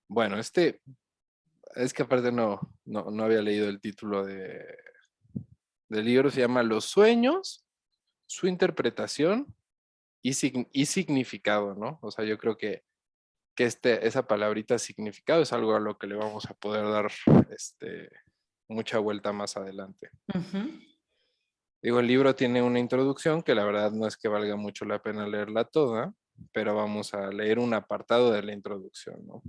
Bueno, es que aparte no había leído el título del libro, se llama Los sueños, su interpretación y significado, ¿no? O sea, yo creo que esa palabrita significado es algo a lo que le vamos a poder dar mucha vuelta más adelante. Ujú. Digo, el libro tiene una introducción que la verdad no es que valga mucho la pena leerla toda, pero vamos a leer un apartado de la introducción, ¿no?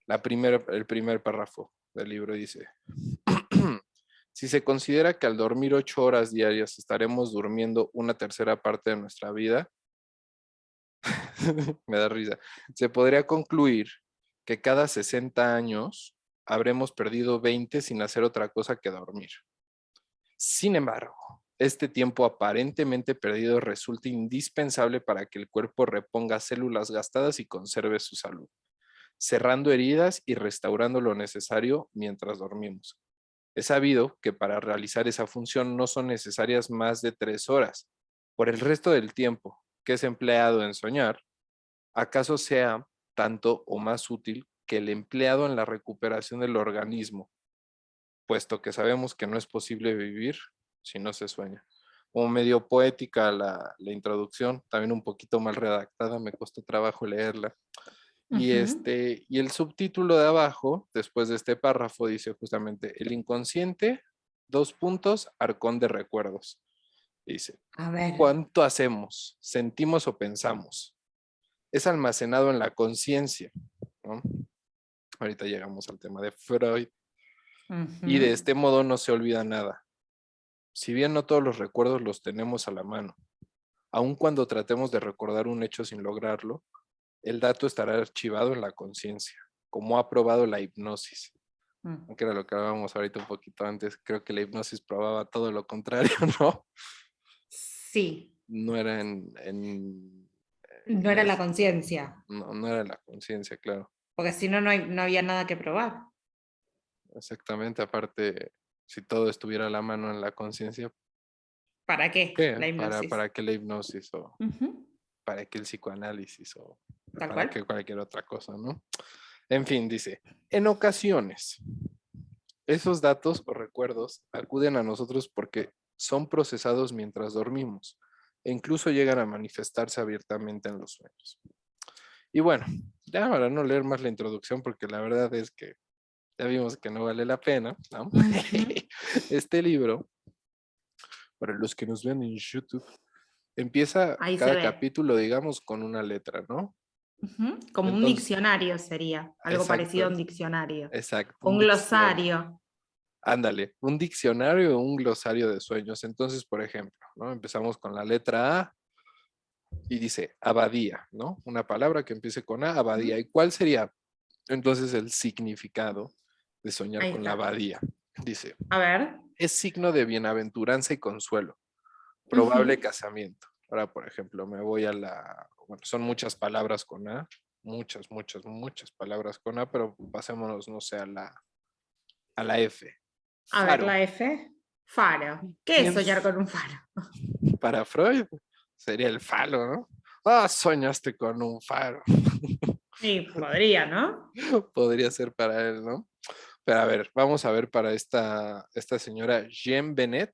El primer párrafo del libro dice, si se considera que al dormir 8 horas diarias estaremos durmiendo una tercera parte de nuestra vida, me da risa, se podría concluir que cada 60 años habremos perdido 20 sin hacer otra cosa que dormir. Sin embargo, este tiempo aparentemente perdido resulta indispensable para que el cuerpo reponga células gastadas y conserve su salud, cerrando heridas y restaurando lo necesario mientras dormimos. Es sabido que para realizar esa función no son necesarias más de 3 horas. Por el resto del tiempo que es empleado en soñar, acaso sea tanto o más útil que el empleado en la recuperación del organismo, puesto que sabemos que no es posible vivir si no se sueña. Como medio poética la introducción, también un poquito mal redactada, me costó trabajo leerla. Ujú. Y el subtítulo de abajo, después de este párrafo, dice justamente, el inconsciente, dos puntos, arcón de recuerdos. Dice, A ver. ¿cuánto hacemos, sentimos o pensamos? Es almacenado en la conciencia, ¿no? Ahorita llegamos al tema de Freud. Y de Ujú. este modo no se olvida nada. Si bien no todos los recuerdos los tenemos a la mano, aun cuando tratemos de recordar un hecho sin lograrlo, el dato estará archivado en la conciencia, como ha probado la hipnosis. Mm. Que era lo que hablábamos ahorita un poquito antes, creo que la hipnosis probaba todo lo contrario, ¿no? Sí, No era no en era la es- conciencia, no era la conciencia, claro. porque si no, no había nada que probar. Exactamente, aparte, si todo estuviera a la mano en la conciencia, ¿Para qué ¿qué? la hipnosis? ¿Para qué la hipnosis o Ujú. para qué el psicoanálisis o Tal para cual. qué cualquier otra cosa, ¿no? En fin, dice, en ocasiones, esos datos o recuerdos acuden a nosotros porque son procesados mientras dormimos e incluso llegan a manifestarse abiertamente en los sueños. Y bueno, ya para no leer más la introducción, porque la verdad es que ya vimos que no vale la pena, ¿no? Ujú. Este libro, para los que nos ven en YouTube, empieza Ahí se cada ve. capítulo, digamos, con una letra, ¿no? Ujú. Como un Entonces, diccionario sería, algo parecido a exacto, un diccionario. exacto, Un un diccionario. glosario. Ándale, un diccionario o un glosario de sueños. Entonces, por ejemplo, ¿no? Empezamos con la letra A y dice abadía, ¿no? Una palabra que empiece con A, abadía. Ujú. ¿Y cuál sería entonces el significado de soñar Ahí con la está. abadía? Dice, A ver. es signo de bienaventuranza y consuelo, probable Ujú. casamiento. Ahora, por ejemplo, me voy a bueno, son muchas palabras con A, muchas palabras con A, pero pasémonos, no sé, a la F. A ver, Faro. la F. Faro. ¿Qué es ¿Quién soñar con un faro? para Freud sería el falo, ¿no? Ah, soñaste con un faro. Sí, podría, ¿no? Podría ser para él, ¿no? Pero a ver, vamos a ver para esta señora Jean Bennett,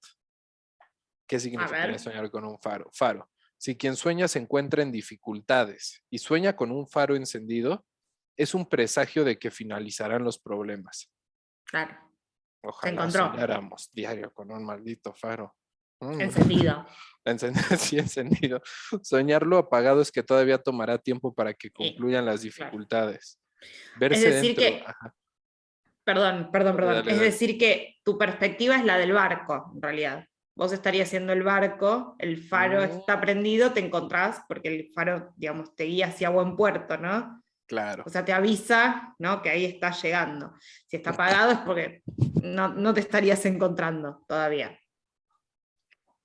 ¿qué A significaría ver. soñar con un faro? Faro. Si quien sueña se encuentra en dificultades y sueña con un faro encendido, es un presagio de que finalizarán los problemas. Claro. Se Ojalá encontró. soñáramos diario con un maldito faro. Mm. Encendido. Sí, encendido. Soñarlo apagado es que todavía tomará tiempo para que concluyan las Claro. dificultades. Es Verse decir dentro. que, Ajá, dale, perdón. dale, Es dale. decir que tu perspectiva es la del barco, en realidad. Vos estarías siendo el barco, el faro Mm, está prendido, te encontrás, porque el faro, digamos, te guía hacia buen puerto, ¿no? O claro, sea, te avisa, ¿no? Que ahí estás llegando. Si está apagado es porque no te estarías encontrando todavía.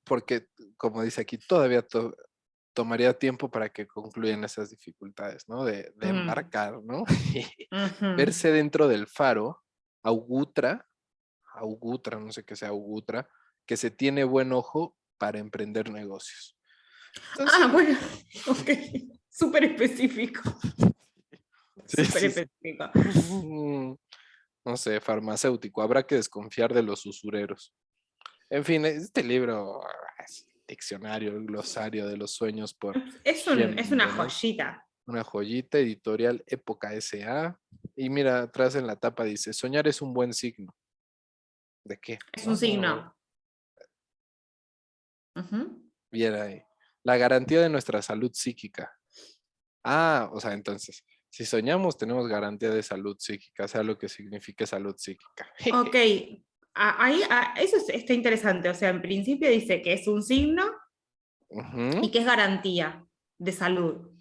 porque como dice aquí, todavía tomaría tiempo para que concluyan esas dificultades, ¿no? De Mm. embarcar, ¿no? Ujú. Verse dentro del faro, augutra, no sé qué sea augutra, que se tiene buen ojo para emprender negocios. Entonces, Ah, bueno, ok. Súper específico. Sí, súper sí, sí. específico. No sé, farmacéutico. Habrá que desconfiar de los usureros. En fin, este libro es diccionario, el glosario de los sueños por Es Jean una Monnet. joyita. Una joyita, editorial Época S.A. Y mira, atrás en la tapa dice, soñar es un buen signo. ¿De qué? Es un ¿No? signo. Ujú. Bien ahí. La garantía de nuestra salud psíquica. Ah, o sea, entonces, si soñamos tenemos garantía de salud psíquica, sea lo que signifique salud psíquica. Ok, ahí eso está interesante. O sea, en principio dice que es un signo Ujú, y que es garantía de salud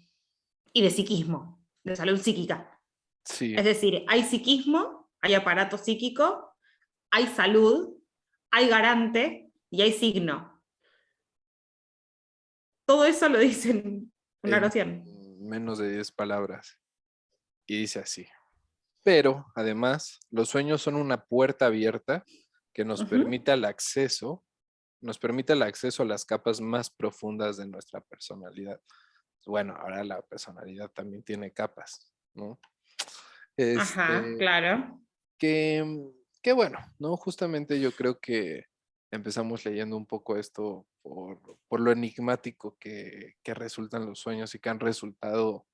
y de psiquismo, de salud psíquica. sí, Es decir, hay psiquismo, hay aparato psíquico, hay salud, hay garante y hay signo. Todo eso lo dice en una en oración. menos de 10 palabras. Y dice así. Pero, además, los sueños son una puerta abierta que Ujú. nos permite el acceso a las capas más profundas de nuestra personalidad. Bueno, ahora la personalidad también tiene capas, ¿no? Ajá, Este, claro. que, que bueno, ¿no? Justamente yo creo que empezamos leyendo un poco esto por lo enigmático que resultan los sueños y que han resultado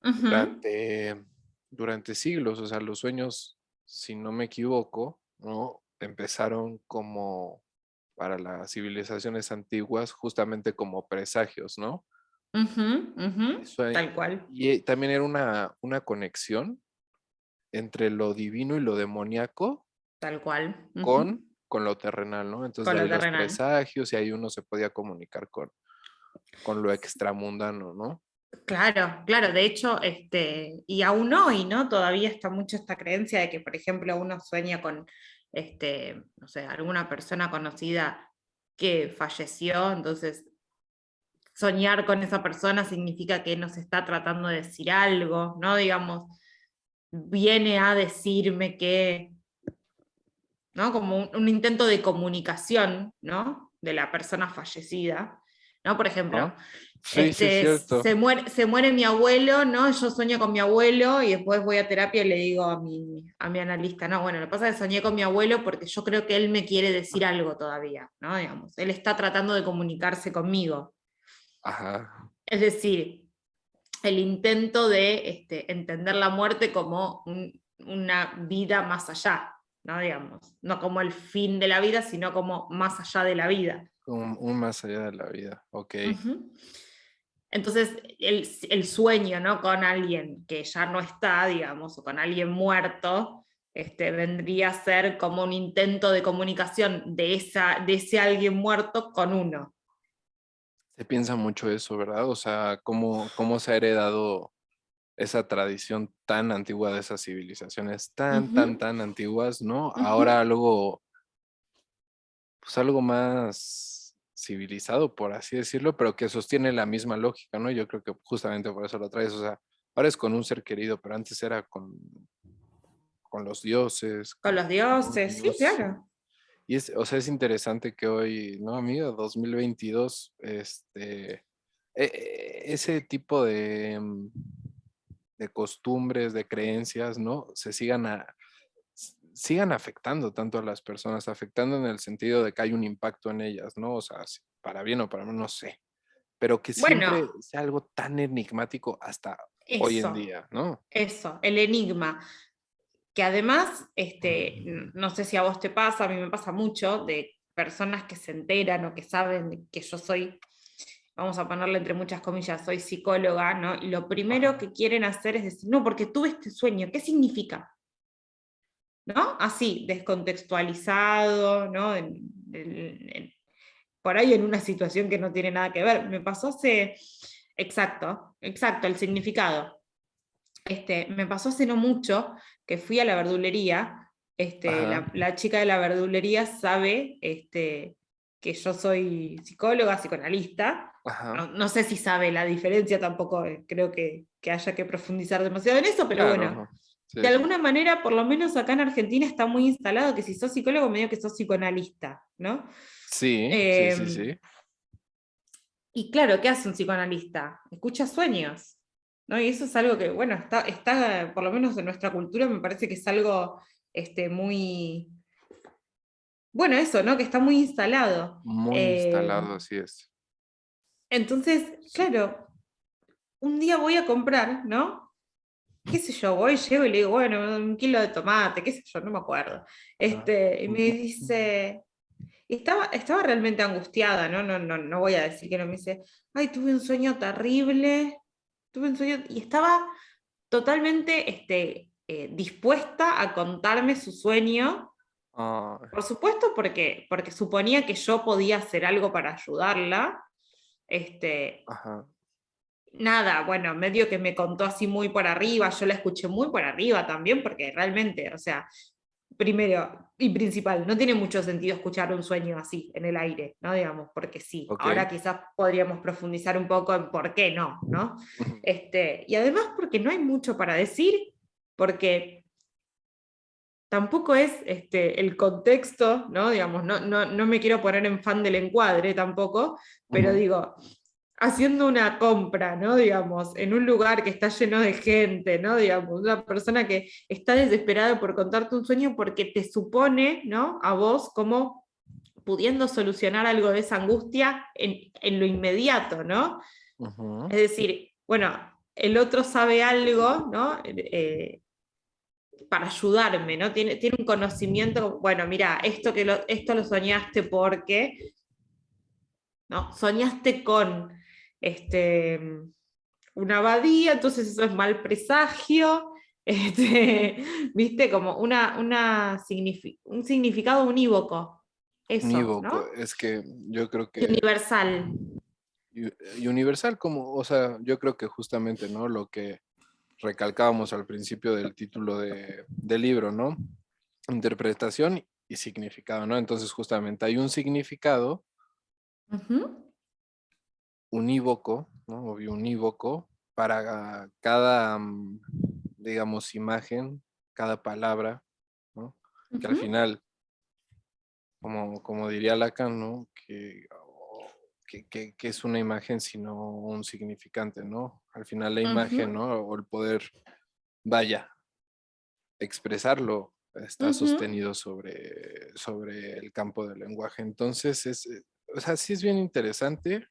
Ujú. durante, durante siglos. O sea, los sueños, si no me equivoco, ¿no? Empezaron como para las civilizaciones antiguas, justamente como presagios, ¿no? Ujú, ujú. Eso, Tal cual, también era una conexión entre lo divino y lo demoníaco tal cual. Ujú. con lo terrenal, ¿no? Entonces Con de lo ahí los terrenal. presagios y ahí uno se podía comunicar con lo extramundano, ¿no? Claro, claro, de hecho, y aún hoy, ¿no? Todavía está mucho esta creencia de que, por ejemplo, uno sueña con, no sé, alguna persona conocida que falleció, entonces soñar con esa persona significa que nos está tratando de decir algo, ¿no? Digamos, viene a decirme que, ¿no? Como un intento de comunicación, ¿no? De la persona fallecida, ¿no? Por ejemplo, ¿Ah? Sí, sí, es cierto. se muere mi abuelo, ¿no? Yo sueño con mi abuelo y después voy a terapia y le digo a mi analista, no, bueno, lo que pasa es que soñé con mi abuelo porque yo creo que él me quiere decir algo todavía, ¿no? Digamos, él está tratando de comunicarse conmigo. Ajá. Es decir, el intento de entender la muerte como una vida más allá, ¿no? Digamos, no como el fin de la vida, sino como más allá de la vida. Un más allá de la vida. Ok. Ujú. Entonces, el sueño, ¿no? Con alguien que ya no está, digamos, o con alguien muerto, vendría a ser como un intento de comunicación de ese alguien muerto con uno. Se piensa mucho eso, ¿verdad? O sea, cómo se ha heredado esa tradición tan antigua de esas civilizaciones Ujú, tan antiguas, ¿no? ujú. Ahora algo, pues algo más civilizado, por así decirlo, pero que sostiene la misma lógica, ¿no? Yo creo que justamente por eso lo traes, o sea, ahora es con un ser querido, pero antes era con los dioses, Con con los dioses, sí, demonios. claro. Y es, o sea, es interesante que hoy, ¿no, amigo? 2022, ese tipo de costumbres, de creencias, ¿no? Sigan afectando tanto a las personas, afectando en el sentido de que hay un impacto en ellas, ¿no? O sea, para bien o para mal, no sé, pero que siempre Bueno, sea algo tan enigmático hasta hoy en eso, día, ¿no? eso, el enigma. Que además, no sé si a vos te pasa, a mí me pasa mucho, de personas que se enteran o que saben que yo soy, vamos a ponerle entre muchas comillas, soy psicóloga, ¿no? Y lo primero Ajá. que quieren hacer es decir, no, porque tuve este sueño, ¿qué significa? ¿No? Así, descontextualizado, ¿no? Por ahí en una situación que no tiene nada que ver. Me pasó hace, exacto, el significado. Me pasó hace no mucho que fui a la verdulería. Ajá, La chica de la verdulería sabe que yo soy psicóloga, psicoanalista. ajá, No, no sé si sabe la diferencia, tampoco creo que haya que profundizar demasiado en eso, pero claro, bueno, no. de Sí, sí. alguna manera, por lo menos acá en Argentina está muy instalado que si sos psicólogo, medio que sos psicoanalista, ¿no? Sí, sí, sí, Eh, sí. y claro, ¿qué hace un psicoanalista? Escucha sueños, ¿no? Y eso es algo que, bueno, está, por lo menos en nuestra cultura, me parece que es algo muy, bueno, eso, ¿no? Que está muy instalado. Muy instalado, así es. Entonces, Sí. claro, un día voy a comprar, ¿no? Qué sé yo, voy, llego y le digo, bueno, 1 kilo de tomate, qué sé yo, no me acuerdo. Ah, Y me dice, estaba realmente angustiada, ¿no? No voy a decir que no. Me dice, ay, tuve un sueño terrible, tuve un sueño, y estaba totalmente dispuesta a contarme su sueño, ah, por supuesto, porque suponía que yo podía hacer algo para ayudarla. Este, ajá. Nada, bueno, medio que me contó así muy por arriba, yo la escuché muy por arriba también, porque realmente, o sea, primero y principal, no tiene mucho sentido escuchar un sueño así en el aire, ¿no? Digamos, porque sí, Ok. ahora quizás podríamos profundizar un poco en por qué no, ¿no? Y además porque no hay mucho para decir, porque tampoco es el contexto, ¿no? Digamos, no me quiero poner en fan del encuadre tampoco, pero Ujú. digo, haciendo una compra, ¿no? Digamos, en un lugar que está lleno de gente, ¿no? Digamos, una persona que está desesperada por contarte un sueño porque te supone, ¿no? A vos como pudiendo solucionar algo de esa angustia en lo inmediato, ¿no? Ujú. Es decir, bueno, el otro sabe algo, ¿no? Para ayudarme, ¿no? Tiene un conocimiento, bueno, mira, esto lo soñaste porque, ¿no? Soñaste con este, una abadía, entonces eso es mal presagio, ¿viste? Como un significado unívoco, eso, Unívoco, ¿no? es que yo creo Y que universal. y universal como, o sea, yo creo que justamente, ¿no? Lo que recalcábamos al principio del título del libro, ¿no? Interpretación y significado, ¿no? Entonces, justamente hay un significado Ujú, unívoco, ¿no? O unívoco para cada, digamos, imagen, cada palabra, ¿no? Que al ujú, final, como diría Lacan, ¿no? Que es una imagen sino un significante, ¿no? Al final la imagen, ujú, ¿no? O el poder, vaya, expresarlo está ujú. sostenido sobre el campo del lenguaje. Entonces, o sea, sí es bien interesante,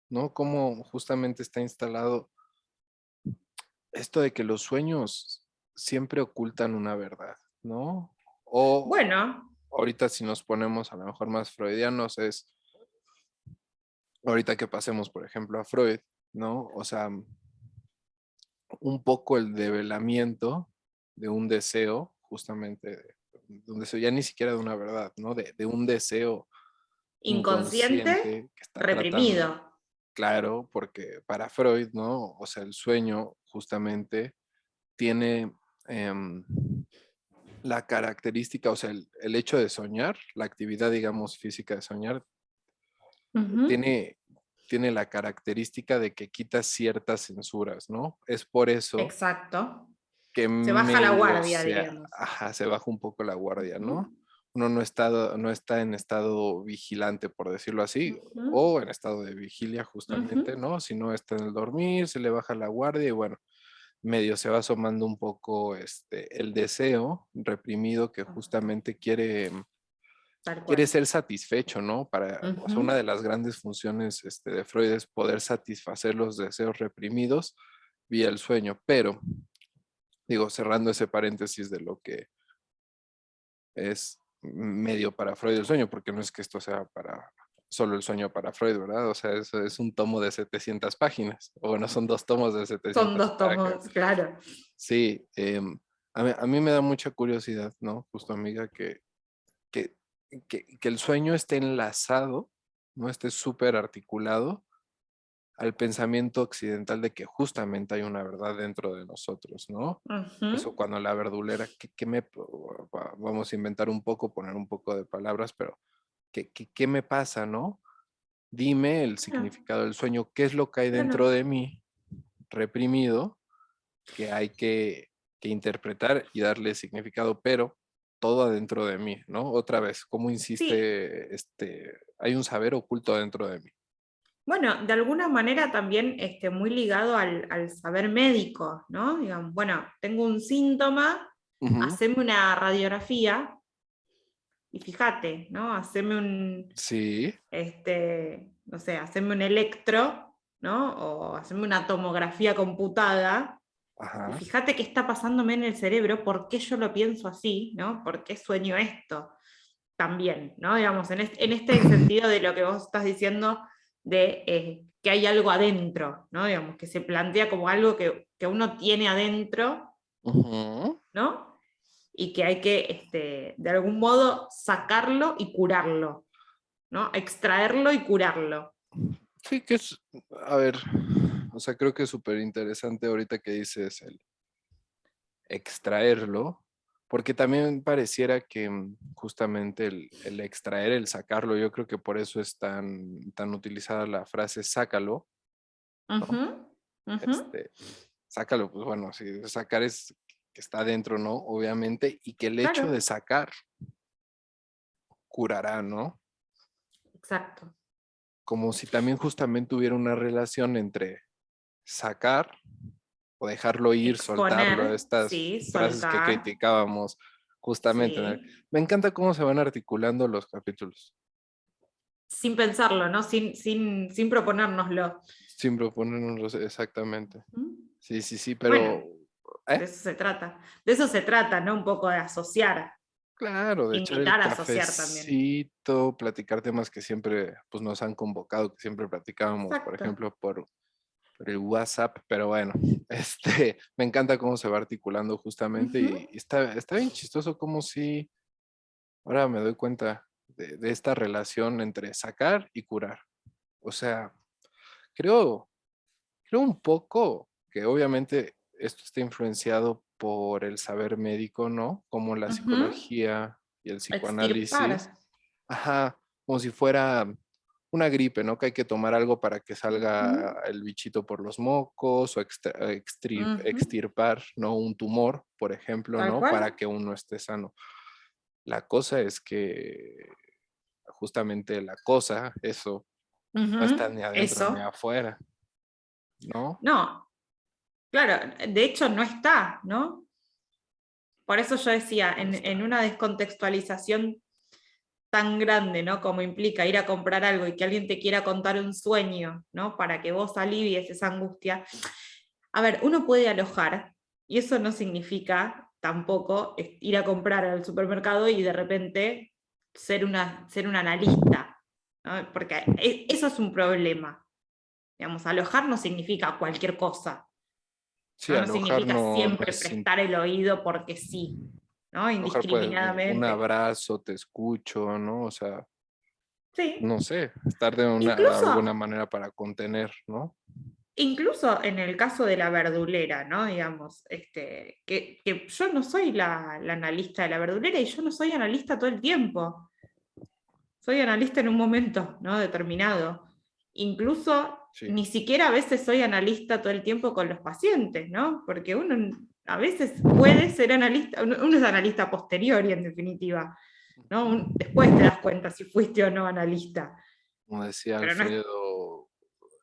¿no? Cómo justamente está instalado esto de que los sueños siempre ocultan una verdad, ¿no? O Bueno, ahorita si nos ponemos a lo mejor más freudianos es, ahorita que pasemos, por ejemplo, a Freud, ¿no? O sea, un poco el develamiento de un deseo, justamente, de un deseo, ya ni siquiera de una verdad, ¿no? De un deseo inconsciente, inconsciente que está tratando, reprimido. claro, porque para Freud, ¿no? O sea, el sueño justamente tiene la característica, o sea, el hecho de soñar, la actividad, digamos, física de soñar, Ujú, tiene, tiene la característica de que quita ciertas censuras, ¿no? Es por eso exacto. que Se baja la medio guardia, digamos. ajá, se baja un poco la guardia, ¿no? Ujú, Uno no está en estado vigilante, por decirlo así, ujú, o en estado de vigilia justamente, ujú. ¿no? Si no está en el dormir, se le baja la guardia y bueno, medio se va asomando un poco el deseo reprimido que justamente Tal quiere cual. ser satisfecho, ¿no? O sea, una Ujú. de las grandes funciones de Freud es poder satisfacer los deseos reprimidos vía el sueño, pero digo, cerrando ese paréntesis de lo que es medio para Freud el sueño, porque no es que esto sea para solo el sueño para Freud, ¿verdad? O sea, eso es un tomo de 700 páginas, o bueno, son 2 tomos de Son 700 dos páginas. tomos, claro. Sí, a mí me da mucha curiosidad, ¿no? Justo amiga, que, que el sueño esté enlazado, ¿no? Esté súper articulado al pensamiento occidental de que justamente hay una verdad dentro de nosotros, ¿no? Eso Ujú. cuando la verdulera, vamos a inventar un poco, poner un poco de palabras, pero ¿qué me pasa, no? Dime el Bueno, significado del sueño, qué es lo que hay dentro bueno, de mí reprimido que hay que interpretar y darle significado, pero todo adentro de mí, ¿no? Otra vez, ¿cómo sí, insiste, hay un saber oculto dentro de mí? Bueno, de alguna manera también muy ligado al saber médico, ¿no? Digamos, bueno, tengo un síntoma, Ujú. haceme una radiografía y fíjate, ¿no? Haceme Sí, no sé, haceme un electro, ¿no? O haceme una tomografía computada y ajá. fíjate qué está pasándome en el cerebro, por qué yo lo pienso así, ¿no? ¿Por qué sueño esto? También, ¿no? Digamos, en este sentido de lo que vos estás diciendo de que hay algo adentro, ¿no? Digamos, que se plantea como algo que uno tiene adentro, Ujú. ¿no? Y que hay que, de algún modo, sacarlo y curarlo, ¿no? Extraerlo y curarlo. Sí, que es, a ver, o sea, creo que es súper interesante ahorita que dices el extraerlo, porque también pareciera que justamente el extraer, el sacarlo, yo creo que por eso es tan utilizada la frase sácalo, ¿no? Ujú, ujú. Este, sácalo, pues bueno, si sacar es que está dentro, ¿no? Obviamente, y que el hecho de Claro, sacar curará, ¿no? exacto. Como si también justamente hubiera una relación entre sacar o dejarlo ir, soltarlo, Exponer, estas sí, frases que soltar, criticábamos justamente. sí. Me encanta cómo se van articulando los capítulos, Sin pensarlo, ¿no? Sin proponérnoslo. sin proponernos exactamente. ¿Mm? Sí, sí, sí, Bueno, pero, de ¿eh? eso se trata. De eso se trata, ¿no? Un poco de asociar, Claro, de echar el invitar a asociar también. cafecito, platicar temas que siempre pues, nos han convocado, que siempre platicábamos, por Exacto. ejemplo, por el WhatsApp, pero bueno, me encanta cómo se va articulando justamente Ujú, y está bien chistoso como si, ahora me doy cuenta de esta relación entre sacar y curar. O sea, creo, creo un poco que obviamente esto está influenciado por el saber médico, ¿no? Como la ujú. psicología y el Extirpar. psicoanálisis. Ajá, como si fuera una gripe, ¿no? Que hay que tomar algo para que Ujú, salga el bichito por los mocos o ujú. extirpar, ¿no? Un tumor, por ejemplo, Tal ¿no? Para cual. que uno esté sano. La cosa es que justamente la cosa, eso, no está Ujú, ni adentro ni eso. afuera, ¿no? No, claro, de hecho no está, ¿no? Por eso yo decía, No en está. una descontextualización tan grande, ¿no? Como implica ir a comprar algo y que alguien te quiera contar un sueño, ¿no? Para que vos alivies esa angustia. A ver, uno puede alojar, y eso no significa tampoco ir a comprar al supermercado y de repente ser un analista, ¿no? Porque eso es un problema. Digamos, alojar no significa cualquier cosa, Sí, ¿no? No alojar significa no siempre es, prestar el oído porque sí, ¿no? alojar pues un Indiscriminadamente. abrazo, te escucho, ¿no? O sea, Sí. no sé, estar de Incluso alguna manera para contener, ¿no? Incluso en el caso de la verdulera, ¿no? Digamos, que yo no soy la analista de la verdulera y yo no soy analista todo el tiempo. Soy analista en un momento, ¿no? Determinado. Incluso Sí, ni siquiera a veces soy analista todo el tiempo con los pacientes, ¿no? Porque uno a veces puede ser analista, uno es analista a posteriori en definitiva, ¿no? Después te das cuenta si fuiste o no analista. como decía Pero no es Alfredo,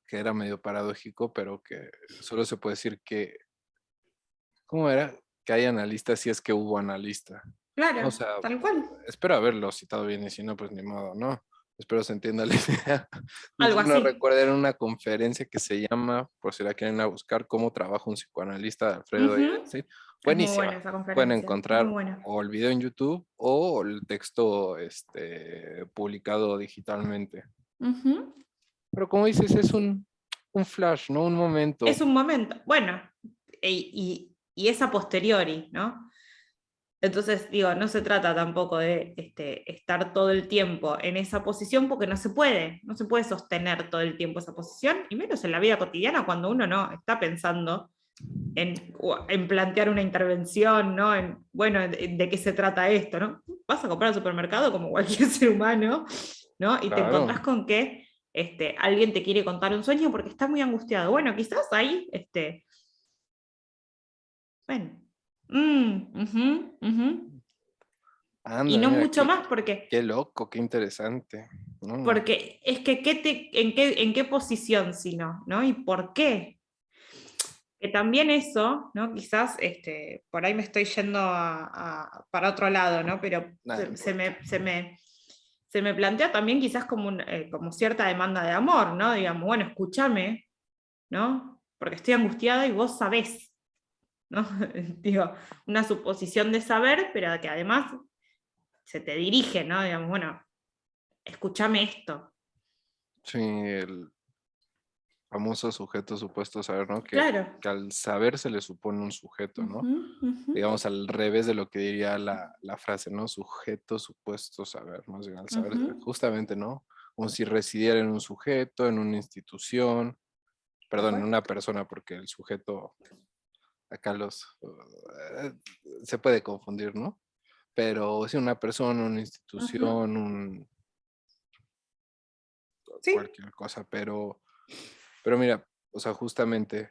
que era medio paradójico, pero que solo se puede decir que, ¿cómo era? Que hay analistas si es que hubo analista. O claro, sea, tal cual. espero haberlo citado bien y si no, pues ni modo, ¿no? Espero se entienda la idea. Algo No así. recuerdo, era una conferencia que se llama, por si la quieren ir a buscar, Cómo trabaja un psicoanalista de Alfredo Ujú. Einstein. Es muy buena Buenísima. esa Pueden conferencia, muy encontrar buena. o el video en YouTube o el texto publicado digitalmente. Ujú. Pero como dices, es un flash, ¿no? Un Es momento. un momento, bueno, y es a posteriori, ¿no? Entonces, digo, no se trata tampoco de estar todo el tiempo en esa posición porque no se puede sostener todo el tiempo esa posición, y menos en la vida cotidiana cuando uno no está pensando en plantear una intervención, ¿no? Bueno, de qué se trata esto, ¿no? Vas a comprar al supermercado como cualquier ser humano, ¿no? Y te Claro. encontrás con que alguien te quiere contar un sueño porque está muy angustiado. Bueno, quizás ahí, bueno. Ujú, ujú. Y Anda, no mira, mucho más porque, qué loco, qué interesante. Mm, porque es que en qué posición si no, ¿no? ¿Y por qué? Que también eso, ¿no? Quizás por ahí me estoy yendo para otro lado, ¿no? Pero nada importa. se me plantea también quizás como, como cierta demanda de amor, ¿no? Digamos, bueno, escúchame, ¿no? Porque estoy angustiada y vos sabés, ¿no? Digo, una suposición de saber, pero que además se te dirige, ¿no? Digamos, bueno, escúchame esto. Sí, el famoso sujeto supuesto saber, ¿no? Claro. Que al saber se le supone un sujeto, ¿no? Ujú, ujú, Digamos al revés de lo que diría la frase, ¿no? Sujeto supuesto saber, más bien al saber, ujú. justamente, ¿no? Como si residiera en un sujeto, en una institución, Tal perdón, en cual. una persona, porque el sujeto, acá se puede confundir, ¿no? Pero si una persona, una Ujú. institución, Sí, cualquier cosa, pero mira, o sea, justamente,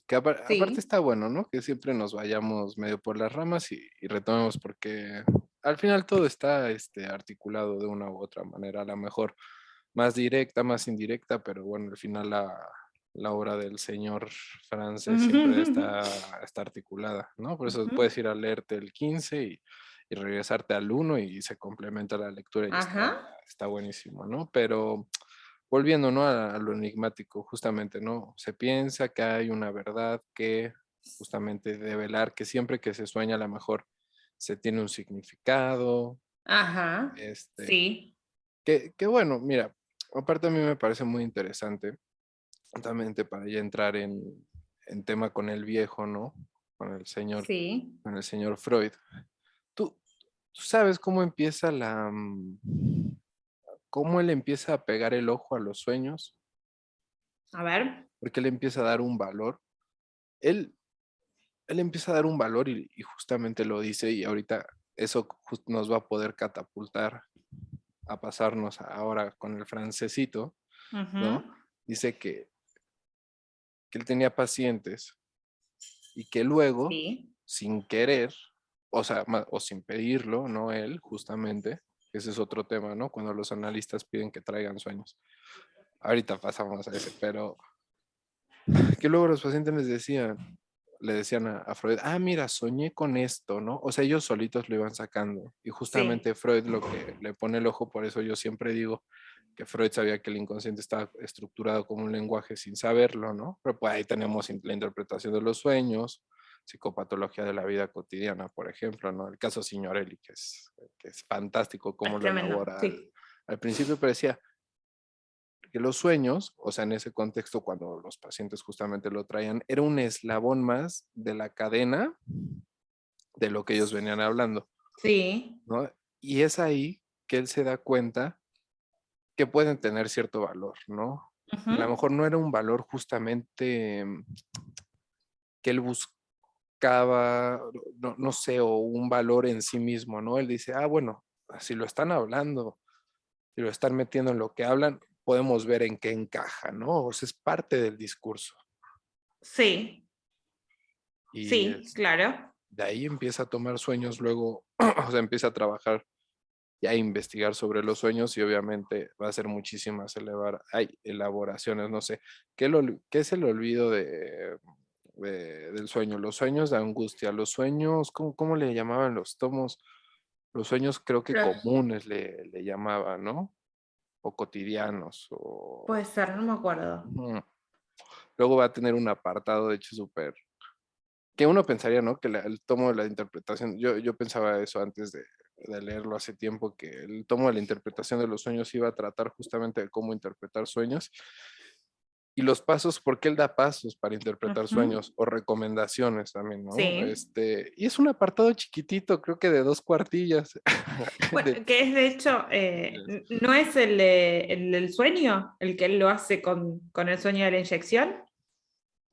que aparte sí. está bueno, ¿no? Que siempre nos vayamos medio por las ramas y retomemos, porque al final todo está articulado de una u otra manera, a lo mejor más directa, más indirecta, pero bueno, al final la obra del señor francés siempre está articulada, ¿no? Por eso Ujú. puedes ir a leerte el 15 y regresarte al uno y se complementa la lectura y Ajá. está buenísimo, ¿no? Pero volviendo, ¿no? A lo enigmático, justamente, ¿no? Se piensa que hay una verdad que justamente develar, que siempre que se sueña a lo mejor se tiene un significado, Ajá. este, Sí. que bueno, mira, aparte a mí me parece muy interesante, justamente para ya entrar en tema con el viejo, ¿no? Con Sí. con el señor Freud. ¿Tú, tú sabes cómo empieza cómo él empieza a pegar el ojo a los sueños? A ver. Porque él empieza a dar un valor. Él, él empieza a dar un valor y justamente lo dice y ahorita eso nos va a poder catapultar a pasarnos ahora con el francesito, ¿no? Ujú. Dice que él tenía pacientes y que luego, Sí. sin querer, o sea, o sin pedirlo, no él, justamente, ese es otro tema, ¿no? Cuando los analistas piden que traigan sueños. Ahorita pasamos a ese, pero que luego los pacientes le decían a Freud, ah, mira, soñé con esto, ¿no? O sea, ellos solitos lo iban sacando. Y Sí. justamente Freud lo que le pone el ojo, por eso yo siempre digo que Freud sabía que el inconsciente estaba estructurado como un lenguaje sin saberlo, ¿no? Pero pues ahí tenemos la interpretación de los sueños, psicopatología de la vida cotidiana, por ejemplo, ¿no? El caso Signorelli, que es fantástico cómo Es lo tremendo. elabora Sí. al principio, pero decía, que los sueños, o sea, en ese contexto, cuando los pacientes justamente lo traían, era un eslabón más de la cadena de lo que ellos venían hablando, Sí. ¿no? Y es ahí que él se da cuenta que pueden tener cierto valor, ¿no? Ujú. A lo mejor no era un valor justamente que él buscaba, no sé, o un valor en sí mismo, ¿no? Él dice, ah, bueno, si lo están hablando, si lo están metiendo en lo que hablan, podemos ver en qué encaja, ¿no? O sea, es parte del discurso. Sí. Y Sí, claro. de ahí empieza a tomar sueños, luego, o sea, empieza a trabajar y a investigar sobre los sueños y obviamente va a ser muchísimas hay elaboraciones, no sé, ¿qué es el olvido del sueño? Los sueños de angustia, los sueños, ¿cómo le llamaban los tomos? Los sueños creo que Los- comunes le llamaban, ¿no? O cotidianos, Puede ser, no me acuerdo. Ujú. Luego va a tener un apartado, de hecho, súper que uno pensaría, ¿no? Que el tomo de la interpretación, yo pensaba eso antes de leerlo hace tiempo, que el tomo de la interpretación de los sueños iba a tratar justamente de cómo interpretar sueños y los pasos, porque él da pasos para interpretar Ujú. sueños o recomendaciones también, ¿no? Sí. Y es un apartado chiquitito, creo que de 2 cuartillas. Bueno, de- que es de hecho, ¿no es el del sueño? El que él lo hace con el sueño de la inyección.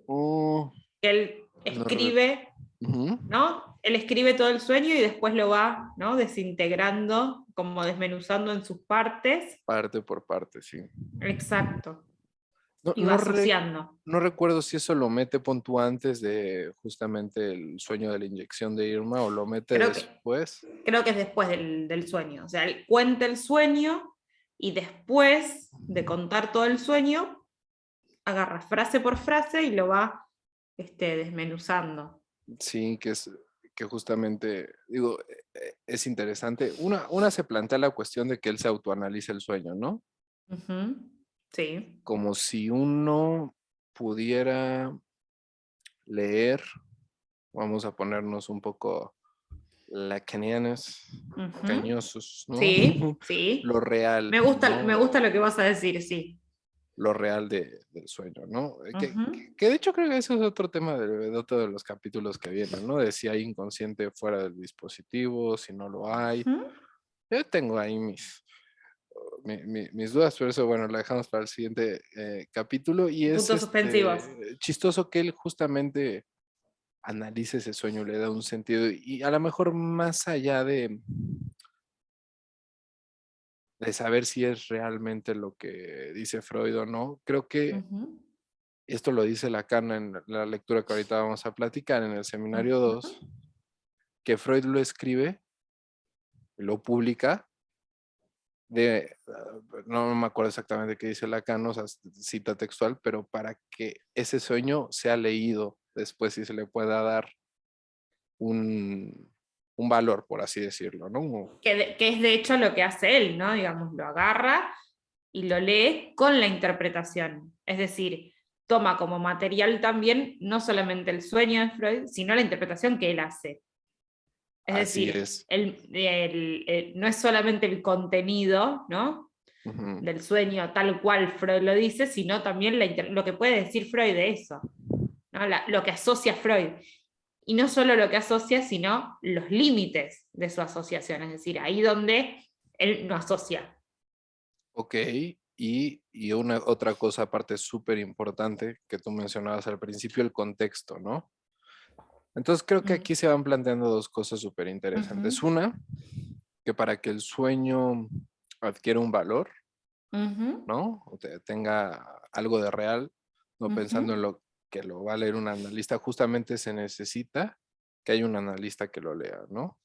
Oh, Que él no re- escribe, Ujú. ¿no? Él escribe todo el sueño y después lo va, ¿no? Desintegrando, como desmenuzando en sus partes. Parte por parte, sí. Exacto. No, y va asociando. no recuerdo si eso lo mete, pon tú, antes de justamente el sueño de la inyección de Irma o lo mete Creo después. creo que es después del sueño. O sea, él cuenta el sueño y después de contar todo el sueño, agarra frase por frase y lo va desmenuzando. Sí, que justamente, digo, es interesante. Una se plantea la cuestión de que él se autoanaliza el sueño, ¿no? Ujú. Sí. Como si uno pudiera leer, vamos a ponernos un poco lacanianos, Ujú. cañosos, ¿no? Sí, sí. Lo real, Me ¿no? gusta lo que vas a decir, sí. Lo real del sueño, ¿no? Ujú. Que de hecho creo que eso es otro tema de otro de los capítulos que vienen, ¿no? De si hay inconsciente fuera del dispositivo, si no lo hay. Ujú. Yo tengo ahí mis dudas, pero eso, bueno, la dejamos para el siguiente capítulo. Y es Puntos suspensivos. chistoso que él justamente analice ese sueño, le da un sentido y a lo mejor más allá de saber si es realmente lo que dice Freud o no, creo que Ujú. esto lo dice Lacan en la lectura que ahorita vamos a platicar en el seminario Ujú. 2, que Freud lo escribe, lo publica, no me acuerdo exactamente qué dice Lacan, o sea, cita textual, pero para que ese sueño sea leído después y se le pueda dar un, un valor, por así decirlo, ¿no? Que es de hecho lo que hace él, ¿no? Digamos, lo agarra y lo lee con la interpretación. Es decir, toma como material también no solamente el sueño de Freud, sino la interpretación que él hace. Es Así decir, es. no es solamente el contenido, ¿no? Ujú. Del sueño tal cual Freud lo dice, sino también lo que puede decir Freud de eso, ¿no? Lo que asocia Freud. Y no solo lo que asocia, sino los límites de su asociación, es decir, ahí donde él no asocia. Ok, y una otra cosa aparte súper importante que tú mencionabas al principio, el contexto, ¿no? Entonces creo que Mm. aquí se van planteando dos cosas súper Ujú. interesantes. Una, que para que el sueño adquiera un valor, Ujú. ¿no? O tenga algo de real, no pensando en Ujú. lo que lo va a leer un analista, justamente se necesita que haya un analista que lo lea, ¿no?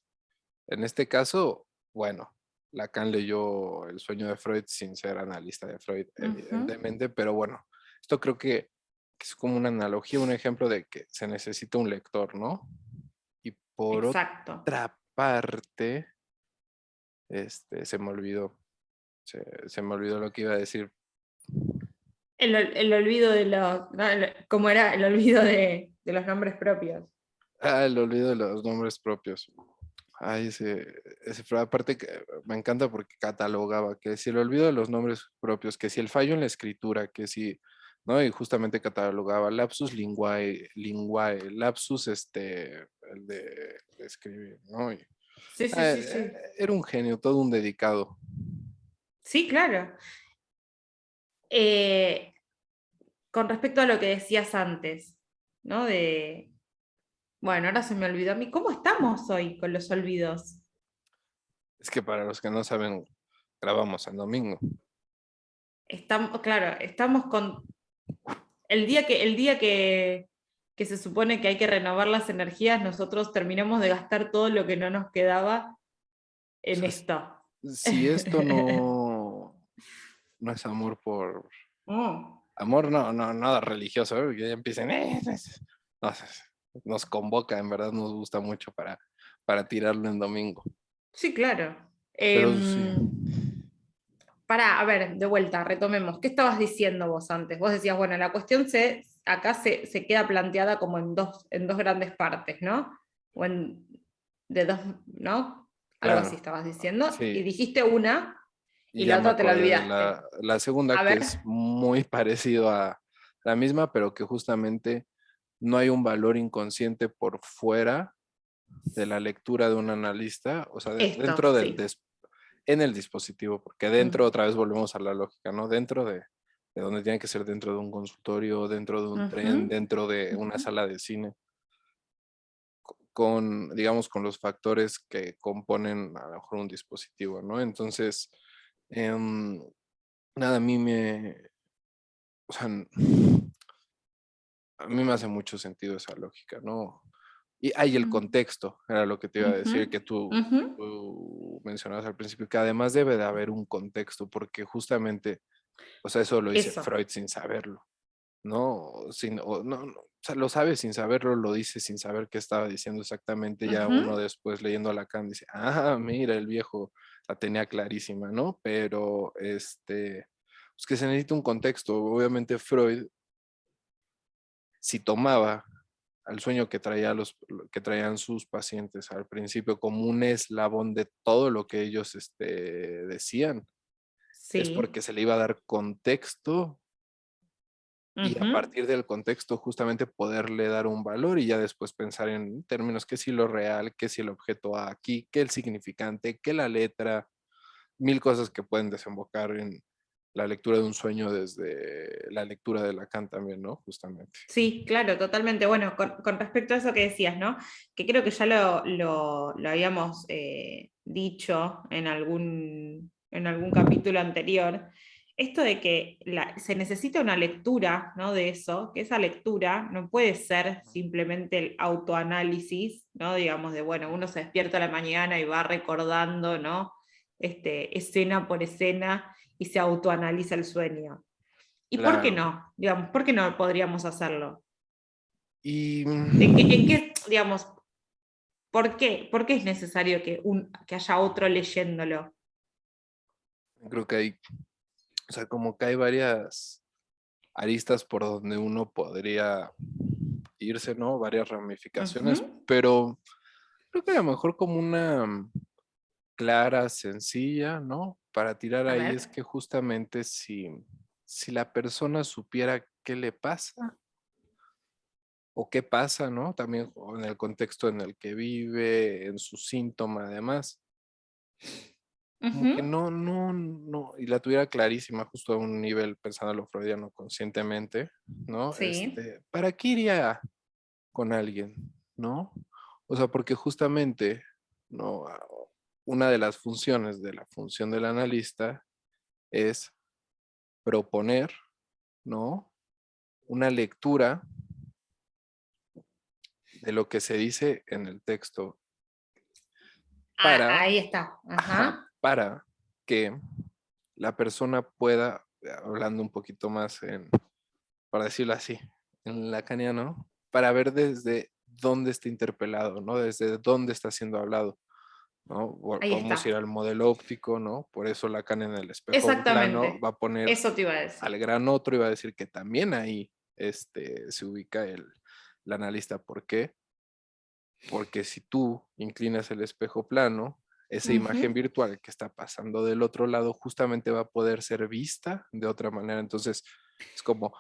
En este caso, bueno, Lacan leyó El sueño de Freud sin ser analista de Freud, Ujú. evidentemente, pero bueno, esto creo que es como una analogía, un ejemplo de que se necesita un lector, ¿no? Y por Exacto. otra parte, se me olvidó, se me olvidó lo que iba a decir. El olvido de los, no, ¿cómo era? El olvido de los nombres propios. Ah, el olvido de los nombres propios. Ay, pero aparte que me encanta porque catalogaba que si el olvido de los nombres propios, que si el fallo en la escritura, que si, ¿no? Y justamente catalogaba lapsus linguae, lapsus, el de escribir, ¿no? Sí, sí, sí, sí. Era un genio, todo un dedicado. Sí, claro. Eh, con respecto a lo que decías antes, ¿no? Bueno, ahora se me olvidó a mí. ¿Cómo estamos hoy con los olvidos? Es que para los que no saben, grabamos el domingo. Estamos, claro, estamos con el día que se supone que hay que renovar las energías, nosotros terminamos de gastar todo lo que no nos quedaba O en sea, esto. si esto no es amor por, Mm. amor no, nada religioso, ¿eh? Que ya empiecen, no, nos convoca, en verdad nos gusta mucho para tirarlo en domingo. Sí, claro. Pero sí, A ver, de vuelta, retomemos. ¿Qué estabas diciendo vos antes? Vos decías, bueno, la cuestión acá se queda planteada como en dos grandes partes, ¿no? O en, de dos, ¿no? Algo así claro, estabas diciendo. Y sí. dijiste una Y y ya la me otra te la acordé de olvidaste. la segunda, A que ver, es muy parecido a la misma, pero que justamente no hay un valor inconsciente por fuera de la lectura de un analista, o sea, esto, dentro sí. en el dispositivo, porque dentro Mm. otra vez volvemos a la lógica, ¿no? Dentro de donde tiene que ser dentro de un consultorio, dentro de un Ujú. tren, dentro de una Ujú. sala de cine, con, digamos, con los factores que componen a lo mejor un dispositivo, ¿no? Entonces, nada, a mí o sea, a mí me hace mucho sentido esa lógica, ¿no? Y hay el Mm. contexto, era lo que te iba a Ujú, decir, que ujú. tú mencionabas al principio, que además debe de haber un contexto, porque justamente, o sea, eso lo dice Eso. Freud sin saberlo, ¿no? O sea, lo sabe sin saberlo, lo dice sin saber qué estaba diciendo exactamente, ya uno Ujú. después leyendo a Lacan dice, ah, mira, el viejo la tenía clarísima, ¿no? Pero, pues que se necesita un contexto. Obviamente Freud, si tomaba al sueño que traían sus pacientes al principio como un eslabón de todo lo que ellos decían, es Sí. porque se le iba a dar contexto y a Ujú. partir del contexto justamente poderle dar un valor y ya después pensar en términos que si lo real, que si el objeto aquí, que el significante, que la letra, mil cosas que pueden desembocar en la lectura de un sueño desde la lectura de Lacan también, ¿no? Justamente. Sí, claro, totalmente. Bueno, con respecto a eso que decías, ¿no? Que creo que ya lo habíamos dicho en algún capítulo anterior, esto de que se necesita una lectura, ¿no? De eso, que esa lectura no puede ser simplemente el autoanálisis, ¿no? Digamos, de, bueno, uno se despierta a la mañana y va recordando, ¿no? Escena por escena y se autoanaliza el sueño. ¿Y por qué Claro. no? Digamos, ¿por qué no podríamos hacerlo? Y Digamos, por qué? ¿Por qué es necesario que haya otro leyéndolo? creo que hay, o sea, como que hay varias aristas por donde uno podría irse, ¿no? Varias ramificaciones, Ujú. pero creo que a lo mejor como una clara, sencilla, ¿no? Para tirar A ahí es ver. que justamente si la persona supiera qué le pasa o qué pasa, ¿no? También o en el contexto en el que vive, en su síntoma, además, como que Ujú. no, y la tuviera clarísima justo a un nivel pensando lo freudiano conscientemente, ¿no? Sí. ¿Para qué iría con alguien, ¿no? O sea, porque justamente, ¿no? Una de las funciones de la función del analista es proponer, ¿no? Una lectura de lo que se dice en el texto para, Ahí está. ajá, Ajá. para que la persona pueda, hablando un poquito más para decirlo así, en lacaniano, para ver desde dónde está interpelado, ¿no? Desde dónde está siendo hablado, ¿no? Ahí Podemos ir está. al modelo óptico, ¿no? Por eso Lacan en el espejo plano Exactamente. va a poner Eso te iba a al decir. gran otro y va a decir que también ahí se ubica el analista. ¿Por qué? Porque si tú inclinas el espejo plano, esa imagen Ujú. virtual que está pasando del otro lado justamente va a poder ser vista de otra manera. Entonces, es como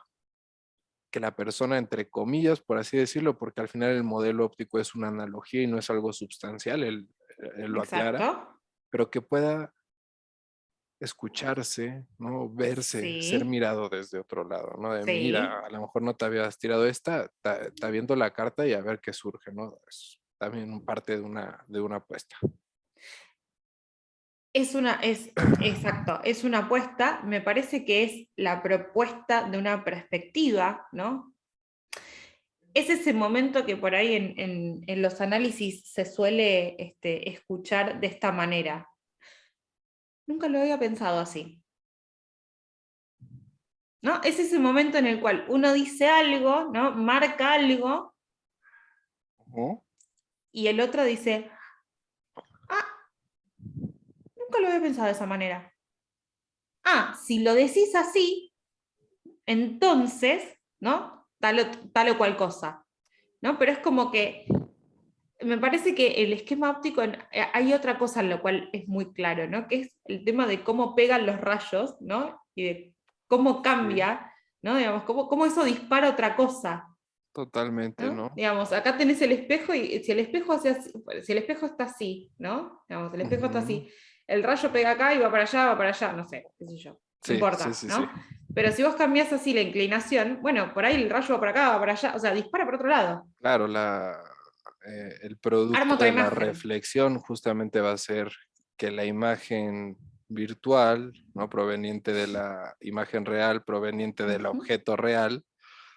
que la persona, entre comillas, por así decirlo, porque al final el modelo óptico es una analogía y no es algo sustancial, él lo Exacto. aclara, pero que pueda escucharse, ¿no? Verse, ser Sí. mirado desde otro lado, ¿no? De mira, Sí. a lo mejor no te habías tirado esta, está viendo la carta y a ver qué surge, ¿no? Es también parte de una apuesta. Exacto, es una apuesta, me parece que es la propuesta de una perspectiva, ¿no? Es ese momento que por ahí en los análisis se suele escuchar de esta manera. Nunca lo había pensado así, ¿no? Es ese momento en el cual uno dice algo, ¿no? Marca algo Ujú. y el otro dice, ah, nunca lo había pensado de esa manera. Ah, si lo decís así, entonces, ¿no? Tal o cual cosa, ¿no? Pero es como que me parece que el esquema óptico, hay otra cosa en lo cual es muy claro, ¿no? Que es el tema de cómo pegan los rayos, ¿no? Y de cómo Sí, cambia, ¿no? Digamos, cómo eso dispara otra cosa, totalmente, ¿no? ¿no? Digamos, acá tenés el espejo y si el espejo si el espejo está así, ¿no? Digamos, el espejo está Ujú. así, el rayo pega acá y va para allá, no sé, qué sé yo, no Sí, sí, importa, sí, sí. ¿no? Pero si vos cambiás así la inclinación, bueno, por ahí el rayo va para acá, va para allá, o sea, dispara por otro lado, Claro, el producto arma otra de la imagen. reflexión justamente va a ser que la imagen, virtual, ¿no? Proveniente de la imagen real, proveniente del Ujú, objeto real,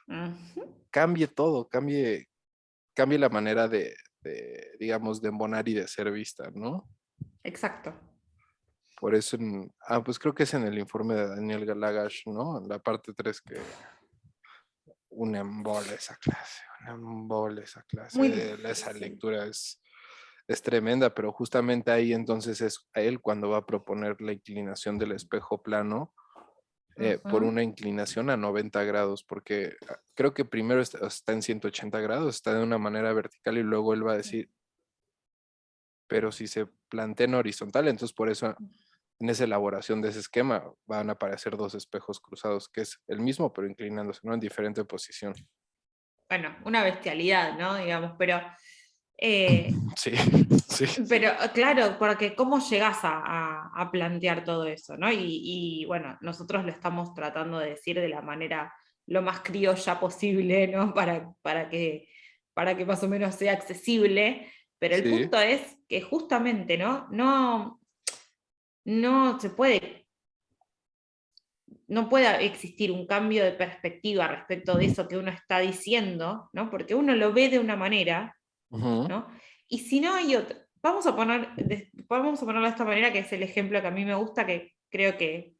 ujú. cambie todo, cambie la manera digamos, de embonar y de ser vista, ¿no? Exacto. Por eso, pues creo que es en el informe de Daniel Galagash, ¿no? En la parte 3 que un embole esa clase, un embole esa clase, Muy esa difícil. lectura es tremenda, pero justamente ahí entonces es a él cuando va a proponer la inclinación del espejo plano por Ujú. una inclinación a 90 grados, porque creo que primero está en 180 grados, está de una manera vertical y luego él va a decir, pero si se plantea en horizontal, entonces por eso en esa elaboración de ese esquema van a aparecer dos espejos cruzados, que es el mismo, pero inclinándose, ¿no? En diferente posición. Bueno, una bestialidad, ¿no? Digamos, eh, Sí, sí, pero claro, porque ¿cómo llegás a plantear todo eso, ¿no? Bueno, nosotros lo estamos tratando de decir de la manera lo más criolla posible, ¿no? Para que más o menos sea accesible, pero el sí. punto es que justamente, ¿no? No se puede, no puede existir un cambio de perspectiva respecto de eso que uno está diciendo, ¿no? Porque uno lo ve de una manera, Ujú. ¿no? Y si no hay otra, vamos a ponerlo de esta manera, que es el ejemplo que a mí me gusta, que creo que,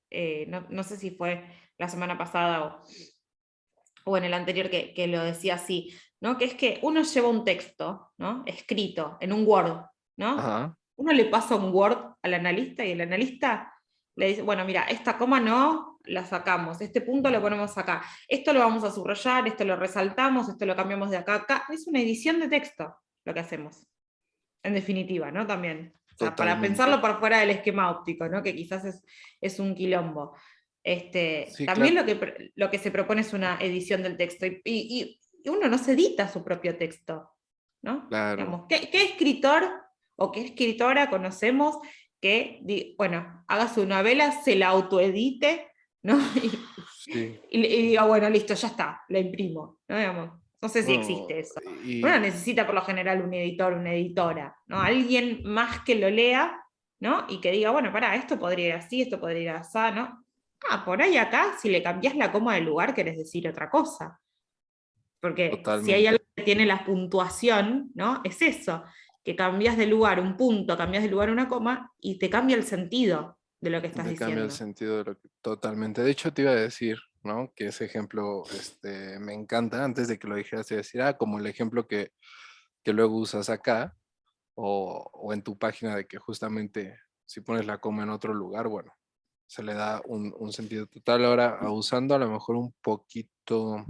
no sé si fue la semana pasada o en el anterior que lo decía así, ¿no? Que es que uno lleva un texto, ¿no? Escrito en un Word, ¿no? Ajá. Uno le pasa un Word al analista y el analista le dice, bueno, mira, esta coma no, la sacamos, este punto lo ponemos acá, esto lo vamos a subrayar, esto lo resaltamos, esto lo cambiamos de acá a acá. Es una edición de texto lo que hacemos, en definitiva, ¿no? También. O sea, para Totalmente. pensarlo por fuera del esquema óptico, ¿no? Que quizás es un quilombo. Sí, También claro, lo que se propone es una edición del texto y uno no se edita su propio texto, ¿no? claro. Digamos, ¿qué escritor o qué escritora conocemos que, bueno, haga su novela, se la autoedite, ¿no? Sí. Y diga, bueno, listo, ya está, la imprimo, ¿no? Digamos, no sé si No, existe eso. Uno y necesita por lo general un editor, una editora, ¿no? Alguien más que lo lea, ¿no? Y que diga, bueno, pará, esto podría ir así, esto podría ir así, ¿no? Ah, por ahí acá, si le cambias la coma del lugar, querés decir otra cosa. Porque si hay totalmente, algo que tiene la puntuación, ¿no? Es eso, que cambias de lugar un punto, cambias de lugar una coma y te cambia el sentido de lo que estás te cambia el diciendo. sentido de lo que totalmente. De hecho, te iba a decir, ¿no? Que ese ejemplo, me encanta. Antes de que lo dijeras, te iba a decir, como el ejemplo que luego usas acá o en tu página de que justamente si pones la coma en otro lugar, bueno, se le da un sentido total. Ahora, usando a lo mejor un poquito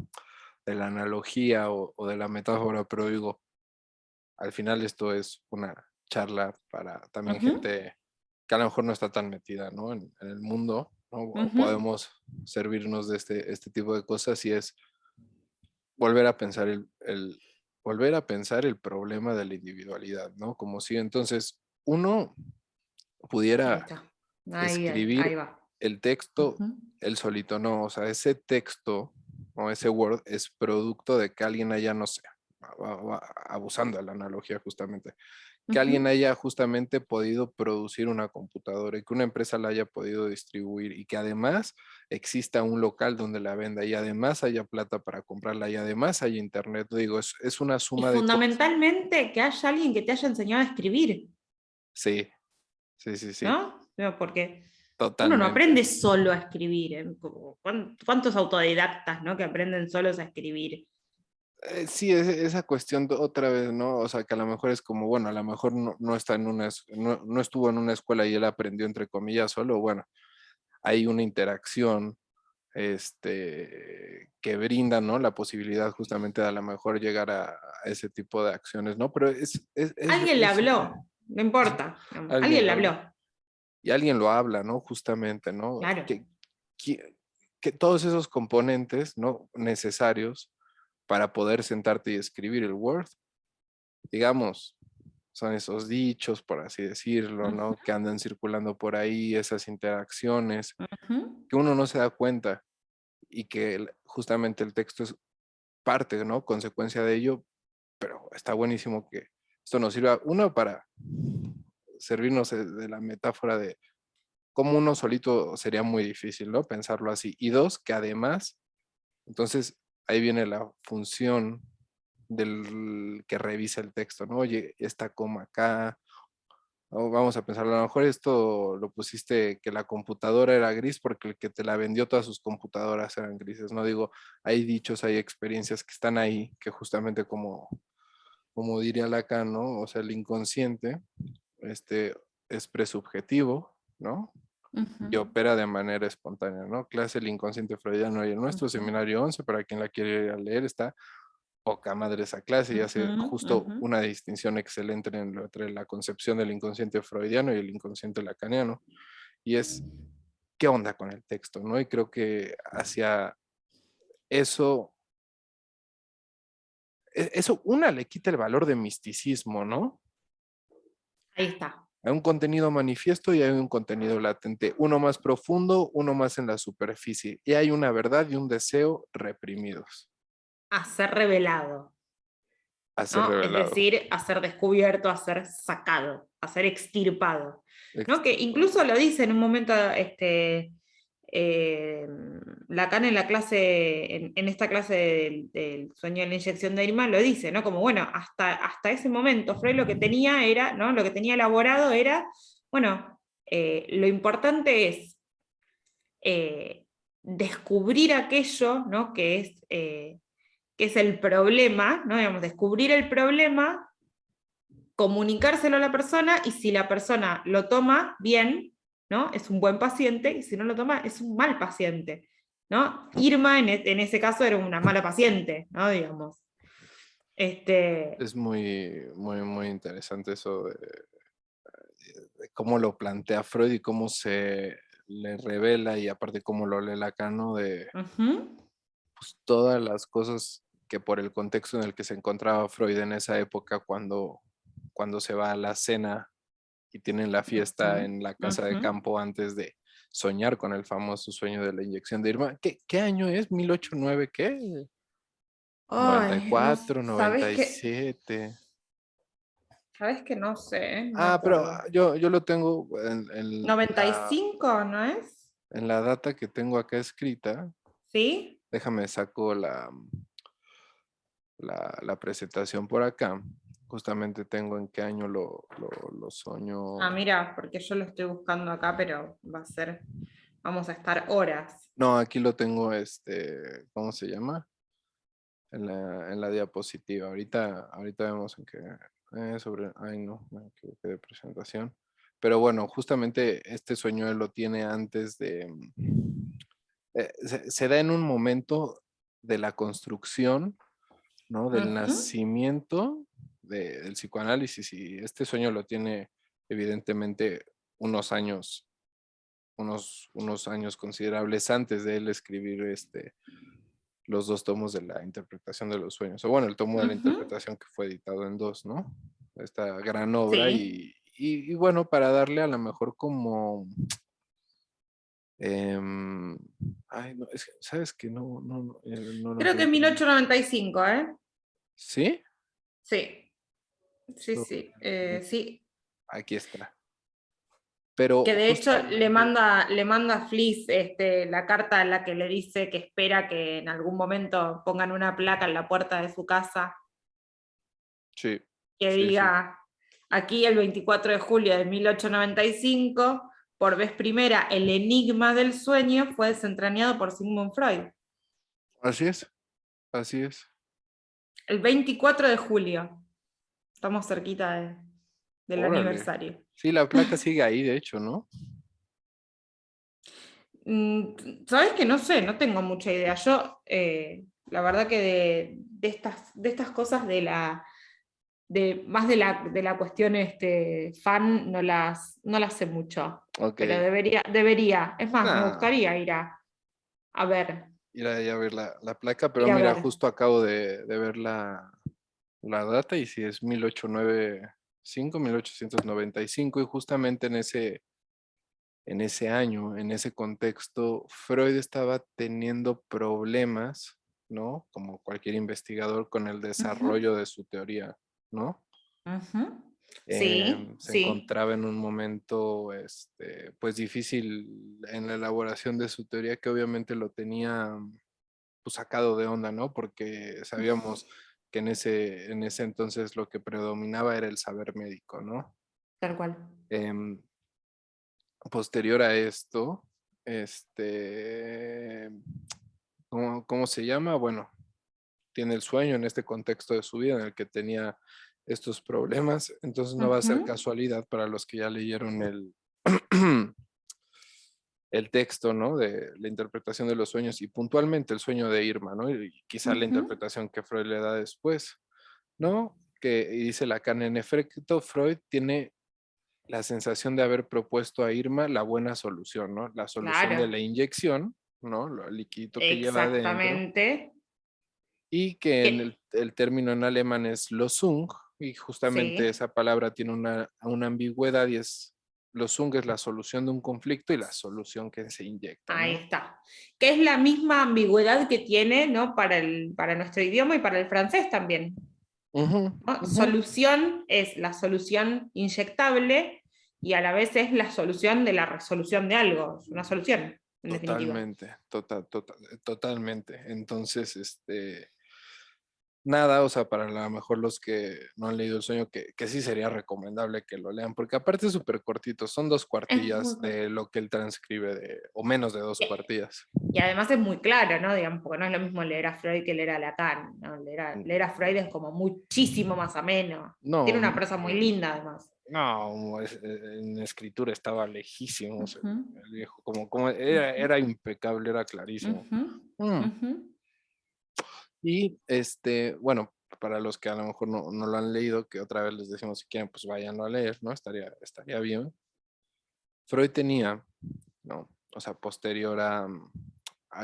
de la analogía o de la metáfora, pero digo, al final esto es una charla para también Ujú, gente que a lo mejor no está tan metida, ¿no? En el mundo, ¿no? O ujú. podemos servirnos de este tipo de cosas y es volver a pensar volver a pensar el problema de la individualidad, ¿no? Como si entonces uno Ahí pudiera está. Ahí escribir va. el texto Ujú, él solito, no, o sea, ese texto o ese Word es producto de que alguien haya, no sé, abusando de la analogía justamente, que alguien ujú. haya justamente podido producir una computadora y que una empresa la haya podido distribuir y que además exista un local donde la venda y además haya plata para comprarla y además haya internet, digo, es una Y suma de cosas. fundamentalmente que haya alguien que te haya enseñado a escribir, Sí, sí, sí, sí, ¿no? No, porque uno no totalmente. aprende solo a escribir. Como, ¿cuántos autodidactas, ¿no? Que aprenden solos a escribir? Sí, esa cuestión otra vez, ¿no? O sea, que a lo mejor es como, bueno, a lo mejor no está en no estuvo en una escuela y él aprendió entre comillas solo, bueno, hay una interacción, que brinda, ¿no? La posibilidad justamente de a lo mejor llegar a ese tipo de acciones, ¿no? Pero Alguien le habló, no importa, digamos, alguien alguien le habla habló, y alguien lo habla, ¿no? Justamente, ¿no? claro. Que, que todos esos componentes, ¿no? Necesarios para poder sentarte y escribir el Word, digamos, son esos dichos, por así decirlo, Ujú, ¿no? Que andan circulando por ahí, esas interacciones, ujú. que uno no se da cuenta y que justamente el texto es parte, ¿no? Consecuencia de ello, pero está buenísimo que esto nos sirva, uno, para servirnos de la metáfora como uno solito sería muy difícil, ¿no? Pensarlo así. Y dos, que además, entonces ahí viene la función del que revisa el texto, ¿no? Oye, esta coma acá, o vamos a pensar, a lo mejor esto lo pusiste que la computadora era gris porque el que te la vendió todas sus computadoras eran grises, ¿no? Digo, hay dichos, hay experiencias que están ahí, que justamente como diría Lacan, ¿no? O sea, el inconsciente es presubjetivo, ¿no? Y Ujú, opera de manera espontánea, ¿no? Clase El inconsciente freudiano y el nuestro, ujú, seminario 11, para quien la quiere ir a leer, está poca madre esa clase y ujú, hace justo ujú. una distinción excelente entre la concepción del inconsciente freudiano y el inconsciente lacaniano. Y es, ¿qué onda con el texto, no? Y creo que hacia eso, eso una le quita el valor de misticismo, ¿no? Ahí está. Hay un contenido manifiesto y hay un contenido latente, uno más profundo, uno más en la superficie, y hay una verdad y un deseo reprimidos A ser revelado, a ser ¿no? Es revelado. decir, a ser descubierto, a ser sacado, a ser extirpado, ¿no? Que Extirpado. incluso lo dice en un momento, eh, Lacan en la clase, en esta clase del sueño de la inyección de Irma, lo dice, ¿no? Como, bueno, hasta ese momento Freud lo que tenía era, ¿no? Lo que tenía elaborado era, bueno, lo importante es descubrir aquello, ¿no? Que es el problema, ¿no? Digamos, descubrir el problema, comunicárselo a la persona y si la persona lo toma bien, ¿no? Es un buen paciente y si no lo toma es un mal paciente, ¿no? Irma en ese caso era una mala paciente, ¿no? Digamos. Este, Es muy, muy, muy interesante eso de cómo lo plantea Freud y cómo se le revela y aparte cómo lo lee Lacan, ¿no? De ujú, pues, todas las cosas que por el contexto en el que se encontraba Freud en esa época cuando se va a la cena y tienen la ujú, fiesta en la casa de ujú. campo antes de soñar con el famoso sueño de la inyección de Irma. ¿Qué año es? ¿1809 qué? noventa y Ay, no, cuatro noventa y siete sabes que no sé, no me Ah, pero acuerdo. yo lo tengo 95, ¿no es? en la data que tengo acá escrita. ¿Sí? Déjame saco la presentación por acá. Justamente tengo en qué año lo Ah, soñó. mira, porque yo lo estoy buscando acá, pero va a ser, vamos a estar horas. No, aquí lo tengo, ¿cómo se llama? En la diapositiva. Ahorita vemos en qué, ay no, me equivoqué de presentación. Pero bueno, justamente este sueño él lo tiene antes se da en un momento de la construcción, ¿no? Del Ujú, nacimiento del psicoanálisis y este sueño lo tiene evidentemente unos años, unos años considerables antes de él escribir los dos tomos de la interpretación de los sueños, o bueno, el tomo de la ujú. interpretación que fue editado en dos, ¿no? Esta gran obra Sí. y bueno, para darle a lo mejor como, ay, no, sabes que no Creo lo que es mil tengo. ochocientos noventa y cinco, ¿eh? ¿Sí? Sí, sí, So- sí, sí. Aquí está. Pero Que de hecho justamente, le manda a Fliss la carta en la que le dice que espera que en algún momento pongan una placa en la puerta de su casa sí, que sí, sí. diga aquí el 24 de julio de 1895, por vez primera, el enigma del sueño fue desentrañado por Sigmund Freud. Así es, así es. El 24 de julio. Estamos cerquita del Órale. aniversario. Sí, la placa sigue ahí, de hecho, ¿no? Sabes que no sé, no tengo mucha idea. Yo, la verdad que de estas cosas más de la cuestión fan, no las sé mucho. Ok. Pero debería. Es más, me Nah, gustaría a ver, ir ahí a ver la placa, pero ir a mira, ver. justo acabo de ver la data y si es 1895 y justamente en ese año, en ese contexto, Freud estaba teniendo problemas, ¿no? Como cualquier investigador con el Ujú, desarrollo de su teoría, ¿no? ujú. Sí, Se sí, encontraba en un momento pues difícil en la elaboración de su teoría, que obviamente lo tenía pues sacado de onda, ¿no? Porque sabíamos que en ese entonces lo que predominaba era el saber médico, ¿no? tal cual. Em, Posterior a esto, este, ¿cómo se llama? Bueno, tiene el sueño en este contexto de su vida en el que tenía estos problemas, entonces no va a ser Ujú, casualidad para los que ya leyeron el texto, ¿no? De la interpretación de los sueños y puntualmente el sueño de Irma, ¿no? Y quizá la ujú. interpretación que Freud le da después, ¿no? Y dice Lacan, en efecto, Freud tiene la sensación de haber propuesto a Irma la buena solución, ¿no? La solución de Claro, la inyección, ¿no? El líquido que lleva adentro, exactamente. y que en Que, el término en alemán es Losung, y justamente sí, esa palabra tiene una ambigüedad y es, Losung es la solución de un conflicto y la solución que se inyecta, ahí ¿no? está. Que es la misma ambigüedad que tiene, ¿no? Para nuestro idioma y para el francés también. Ujú, ¿No? ujú. Solución es la solución inyectable y a la vez es la solución de la resolución de algo, es una solución, en definitiva. Totalmente, totalmente. Entonces, nada, o sea, para a lo mejor los que no han leído El sueño, que sí sería recomendable que lo lean, porque aparte es súper cortito, son dos Es muy cuartillas corto. de lo que él transcribe, o menos de dos cuartillas. Y además es muy claro, ¿no? Digamos, porque no es lo mismo leer a Freud que leer a Lacan, ¿no? Leer a Freud es como muchísimo más ameno. Tiene No, una prosa muy linda, además. no, en escritura estaba lejísimos Ujú, el viejo, como ujú, era impecable, era clarísimo. ujú, Mm. ujú. Y bueno, para los que a lo mejor no lo han leído, que otra vez les decimos si quieren, pues váyanlo a leer, ¿no? Estaría bien. Freud tenía, ¿no? O sea, posterior a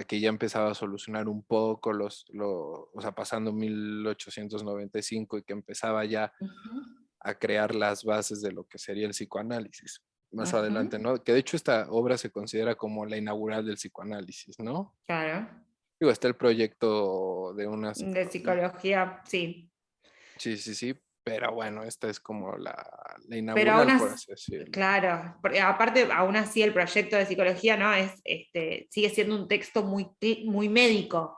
que ya empezaba a solucionar un poco o sea, pasando 1895 y que empezaba ya Ujú, a crear las bases de lo que sería el psicoanálisis más ujú. adelante, ¿no? Que de hecho esta obra se considera como la inaugural del psicoanálisis, ¿no? Claro. Digo, está el proyecto de unas, De psicología, sí. sí, sí, sí, pero bueno, esta es como la Pero aún inaugural, por así, así decirlo. claro, porque aparte, aún así el proyecto de psicología, ¿no? Sigue siendo un texto muy médico,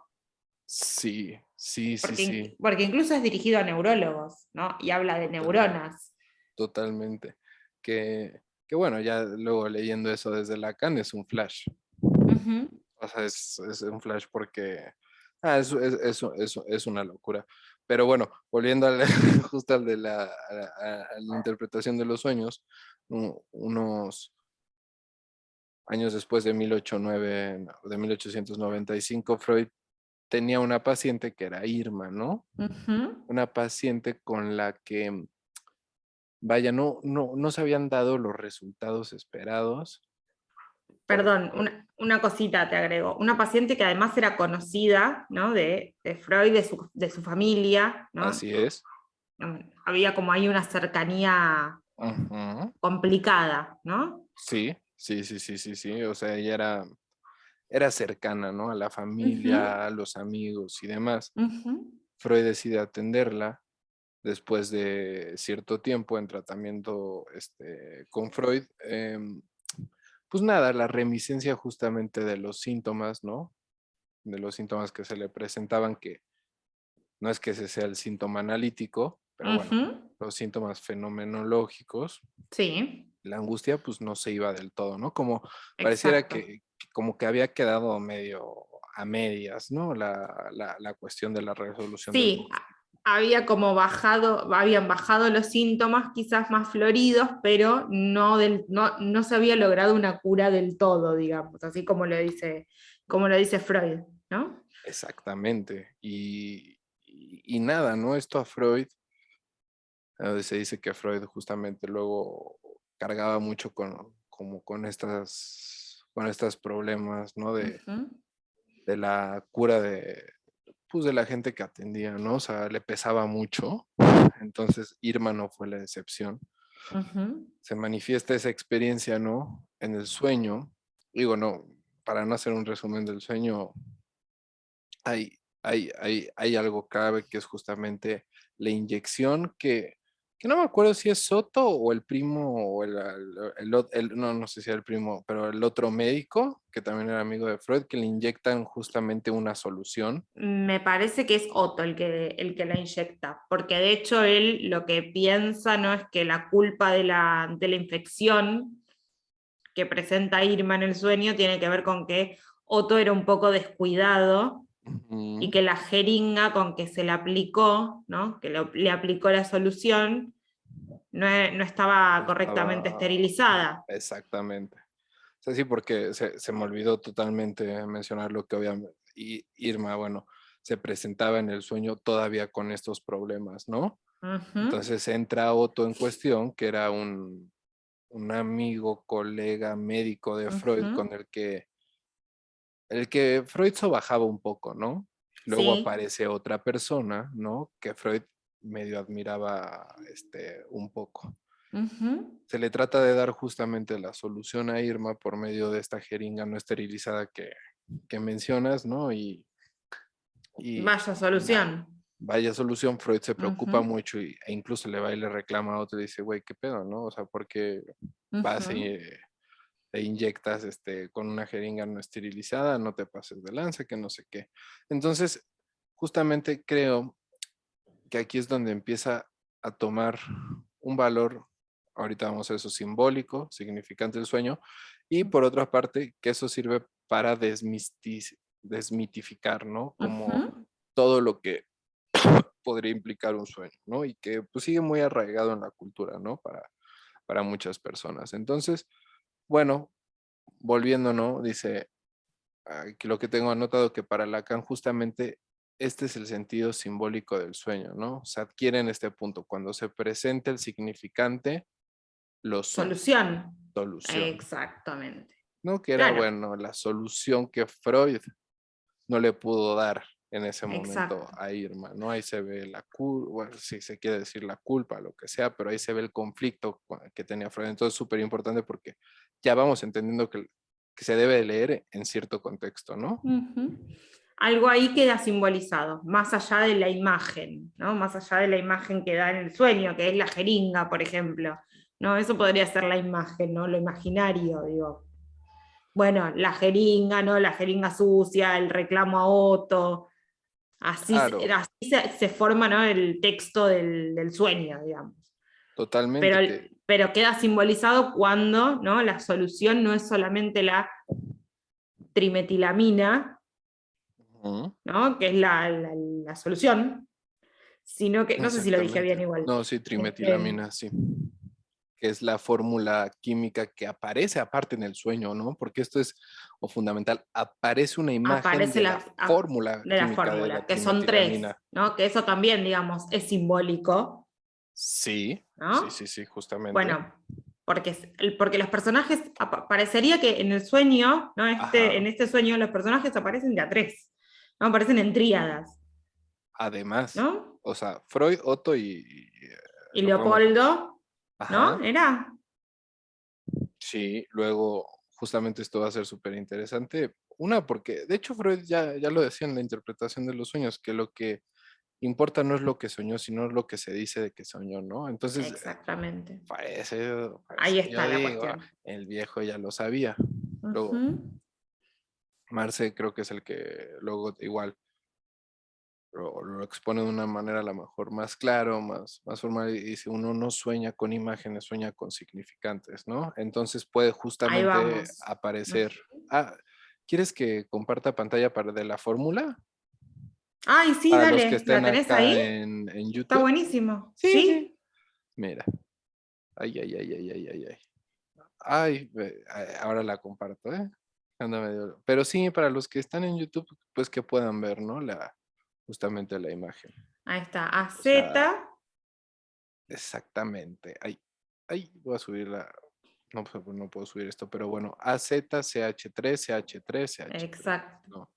Sí, sí, sí, sí, porque incluso es dirigido a neurólogos, ¿no? Y habla de totalmente, neuronas. totalmente. Que bueno, ya luego leyendo eso desde Lacan es un flash. Ujú, O sea, es un flash porque es una locura. Pero bueno, volviendo justo al de a la interpretación de los sueños, unos años después de 1895, Freud tenía una paciente que era Irma, ¿no? ujú. Una paciente con la que, vaya, no se habían dado los resultados esperados. Perdón, Porque, una cosita te agrego. Una paciente que además era conocida, ¿no? De Freud, de su familia, ¿no? así es. Había como ahí una cercanía Ujú. complicada, ¿no? Sí, sí, sí, sí, sí, sí. O sea, ella era cercana, ¿no? A la Ujú, familia, a los amigos y demás. ujú. Freud decide atenderla después de cierto tiempo en tratamiento con Freud. Pues nada, la reminiscencia justamente de los síntomas, ¿no? De los síntomas que se le presentaban, que no es que ese sea el síntoma analítico, pero bueno, Ujú, los síntomas fenomenológicos, sí, la angustia pues no se iba del todo, ¿no? Como pareciera exacto. como que había quedado medio a medias, ¿no? La cuestión de la resolución del Sí, conflicto. habían bajado los síntomas quizás más floridos, pero no se había logrado una cura del todo, digamos, así como lo dice Freud, ¿no? Exactamente. Y nada, ¿no? Esto a Freud, se dice que Freud justamente luego cargaba mucho como con estas problemas, ¿no? Ujú, De la cura pues de la gente que atendía, ¿no? O sea, le pesaba mucho. Entonces, Irma no fue la excepción. ujú. Se manifiesta esa experiencia, ¿no? En el sueño. Digo, no, para no hacer un resumen del sueño, hay algo clave que es justamente la inyección que no me acuerdo si es Soto o el primo, o no, no sé si era el primo, pero el otro médico, que también era amigo de Freud, que le inyectan justamente una solución. Me parece que es Otto el que la inyecta, porque de hecho él lo que piensa no es que la culpa de la infección que presenta Irma en el sueño tiene que ver con que Otto era un poco descuidado y Ujú. que la jeringa con que se le aplicó, ¿no? Que le aplicó la solución, no estaba correctamente Estaba esterilizada. exactamente. O sea, sí, porque se me olvidó totalmente mencionar lo que obviamente Irma, bueno, se presentaba en el sueño todavía con estos problemas, ¿no? Ujú, Entonces entra Otto en cuestión, que era un amigo, colega, médico de Freud, ujú. con el que Freud sobajaba un poco, ¿no? Luego Sí. aparece otra persona, ¿no? Que Freud medio admiraba un poco. Ujú. Se le trata de dar justamente la solución a Irma por medio de esta jeringa no esterilizada que mencionas, ¿no? Vaya Y nada, solución. vaya solución. Freud se preocupa Ujú, mucho e incluso le va y le reclama a otro y dice, güey, ¿qué pedo, no? O sea, ¿por qué vas ujú. e inyectas con una jeringa no esterilizada? No te pases de lanza, que no sé qué. Entonces, justamente creo que aquí es donde empieza a tomar un valor, ahorita vamos a eso, simbólico, significante del sueño, y por otra parte, que eso sirve para desmitificar, ¿no? Como Ujú. todo lo que podría implicar un sueño, ¿no? Y que pues sigue muy arraigado en la cultura, ¿no? Para muchas personas. Entonces, bueno, volviendo, ¿no? Dice, aquí lo que tengo anotado que para Lacan justamente este es el sentido simbólico del sueño, ¿no? Se adquiere en este punto. Cuando se presenta el significante, lo son, Solución. solución, Exactamente. ¿no? Que era, Claro, bueno, la solución que Freud no le pudo dar en ese momento exacto. a Irma, ¿no? Ahí se ve la culpa, bueno, si se quiere decir la culpa, lo que sea, pero ahí se ve el conflicto que tenía Freud. Entonces es súper importante porque ya vamos entendiendo que se debe leer en cierto contexto, ¿no? Ujú. Algo ahí queda simbolizado, más allá de la imagen, ¿no? Más allá de la imagen que da en el sueño, que es la jeringa, por ejemplo. ¿No? Eso podría ser la imagen, ¿no? Lo imaginario, digo. Bueno, la jeringa, ¿no? La jeringa sucia, el reclamo a Otto. Claro, Se forma, ¿no? El texto del sueño, digamos. totalmente, Pero, que pero queda simbolizado cuando, ¿no? La solución no es solamente la trimetilamina, ujú, ¿no? Que es la solución, sino que, no sé si lo dije exactamente. bien igual. No, sí, Este, trimetilamina, sí. Que es la fórmula química que aparece aparte en el sueño, ¿no? Porque esto es o fundamental, aparece una imagen aparece de la fórmula de la química de la fórmula, que son tres, trimetilamina. ¿no? Que eso también, digamos, es simbólico, Sí, sí, ¿no? sí, sí, justamente. Bueno, porque los personajes, parecería que en el sueño, ¿no? En Ajá. este sueño los personajes aparecen de a tres, ¿no? Aparecen en tríadas, Además, ¿no? o sea, Freud, Otto y Y lo podemos. Leopoldo, ¿no? Ajá. Era. Sí, luego justamente esto va a ser súper interesante. Una, porque de hecho Freud ya lo decía en la interpretación de los sueños, que lo que importa no es lo que soñó, sino lo que se dice de que soñó, ¿no? Entonces, Exactamente. parece Ahí que yo está la digo, cuestión. el viejo ya lo sabía. Luego, Ujú. Marce creo que es el que luego igual lo expone de una manera a lo mejor más claro, más formal, y dice, uno no sueña con imágenes, sueña con significantes, ¿no? Entonces puede Ahí justamente vamos. aparecer, Ujú. ¿quieres que comparta pantalla para de la fórmula? Ay, sí, Para los que dale. ¿La estén tenés acá ahí? en Está YouTube. buenísimo. Sí, sí. ¿Sí? Mira. Ay, ay, ay, ay, ay, ay, ay. Ay, ahora la comparto, ¿eh? Anda medio. Pero sí, para los que están en YouTube, pues que puedan ver, ¿no? Justamente la imagen. Ahí está. O AZ. sea, exactamente. Ay, ay, voy a subirla. No, pues, no puedo subir esto, pero bueno, AZCH3, CH3, CH3, Exacto. ¿no?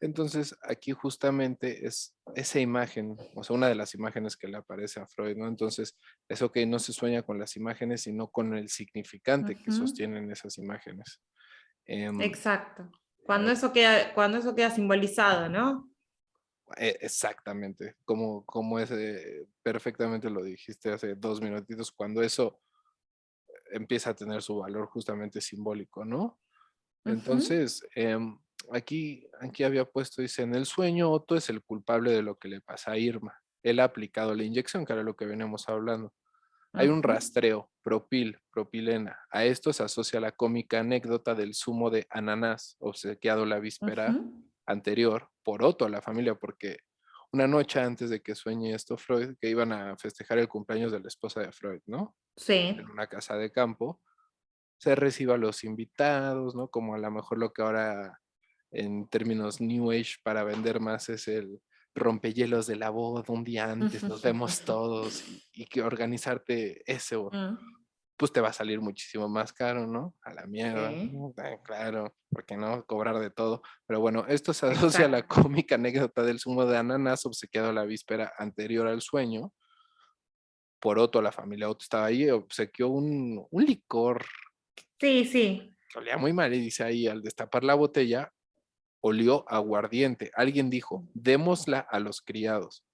Entonces, aquí justamente es esa imagen, o sea, una de las imágenes que le aparece a Freud, ¿no? Entonces, eso que no se sueña con las imágenes, sino con el significante que Ujú. sostienen esas imágenes. Em, Exacto. a ver, Cuando eso queda simbolizado, ¿no? Exactamente, como perfectamente lo dijiste hace 2 minutitos, cuando eso empieza a tener su valor justamente simbólico, ¿no? Ujú, Entonces, aquí había puesto, dice, en el sueño Otto es el culpable de lo que le pasa a Irma. Él ha aplicado la inyección, que era lo que veníamos hablando. Hay un ujú, rastreo, propilena. A esto se asocia la cómica anécdota del zumo de ananás obsequiado la ujú. víspera anterior por Otto a la familia, porque una noche antes de que sueñe esto Freud, que iban a festejar el cumpleaños de la esposa de Freud, ¿no? En Sí. una casa de campo, se reciba a los invitados, ¿no? Como a lo mejor lo que ahora en términos New Age para vender más es el rompehielos de la boda un día antes, nos vemos todos y que organizarte eso, Mm, pues te va a salir muchísimo más caro, ¿no? A la mierda, sí, ¿no? Claro, porque no cobrar de todo. Pero bueno, esto se asocia a la exacto. cómica anécdota del zumo de ananas obsequiado la víspera anterior al sueño. Por Otto, la familia Otto estaba ahí, obsequió un licor Sí, sí. que olía muy mal y dice ahí, al destapar la botella, olió aguardiente. Alguien dijo, démosla a los criados.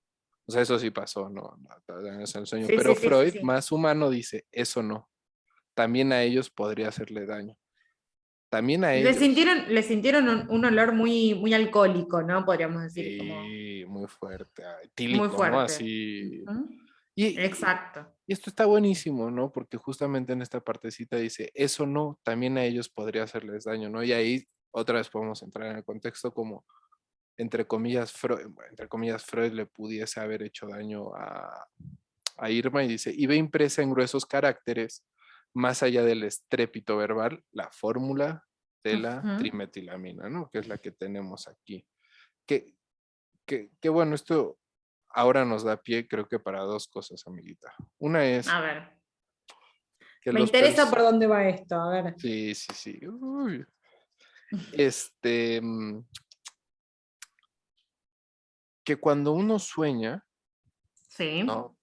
O sea, eso sí pasó, no todavía no es el sueño. Sí, sí, Pero sí, sí, Freud, sí. más humano, dice, eso no. También a ellos podría hacerle daño. También a ellos. Le sintieron un olor muy, muy alcohólico, ¿no? Podríamos decir, como Y muy fuerte, muy etílico, ¿no? fuerte. Así. Ujú. Y, Exacto. y esto está buenísimo, ¿no? Porque justamente en esta partecita dice, eso no, también a ellos podría hacerles daño, ¿no? Y ahí otra vez podemos entrar en el contexto como entre comillas, Freud le pudiese haber hecho daño a Irma y dice, y ve impresa en gruesos caracteres, más allá del estrépito verbal, la fórmula de la Ujú. trimetilamina, ¿no? Que es la que tenemos aquí. Que, que bueno, esto ahora nos da pie, creo que para dos cosas, amiguita. Una es A ver. que Me los interesa por dónde va esto, a ver. sí, sí, sí. Uy. Este, que cuando uno sueña, Sí. ¿no?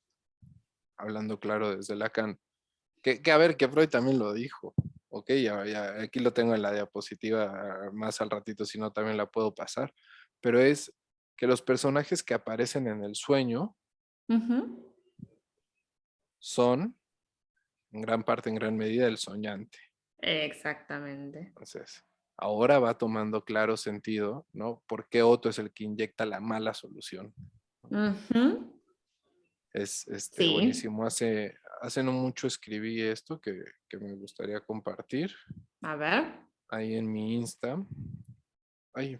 Hablando claro desde Lacan, que a ver, que Freud también lo dijo. Ok, aquí lo tengo en la diapositiva más al ratito, si no también la puedo pasar. Pero es que los personajes que aparecen en el sueño Ujú. son, en gran parte, en gran medida, el soñante. Exactamente. Entonces, ahora va tomando claro sentido, ¿no? ¿Por qué Otto es el que inyecta la mala solución? Ujú. Es Sí. buenísimo. Hace no mucho escribí esto que me gustaría compartir A ver. ahí en mi Insta. Ay,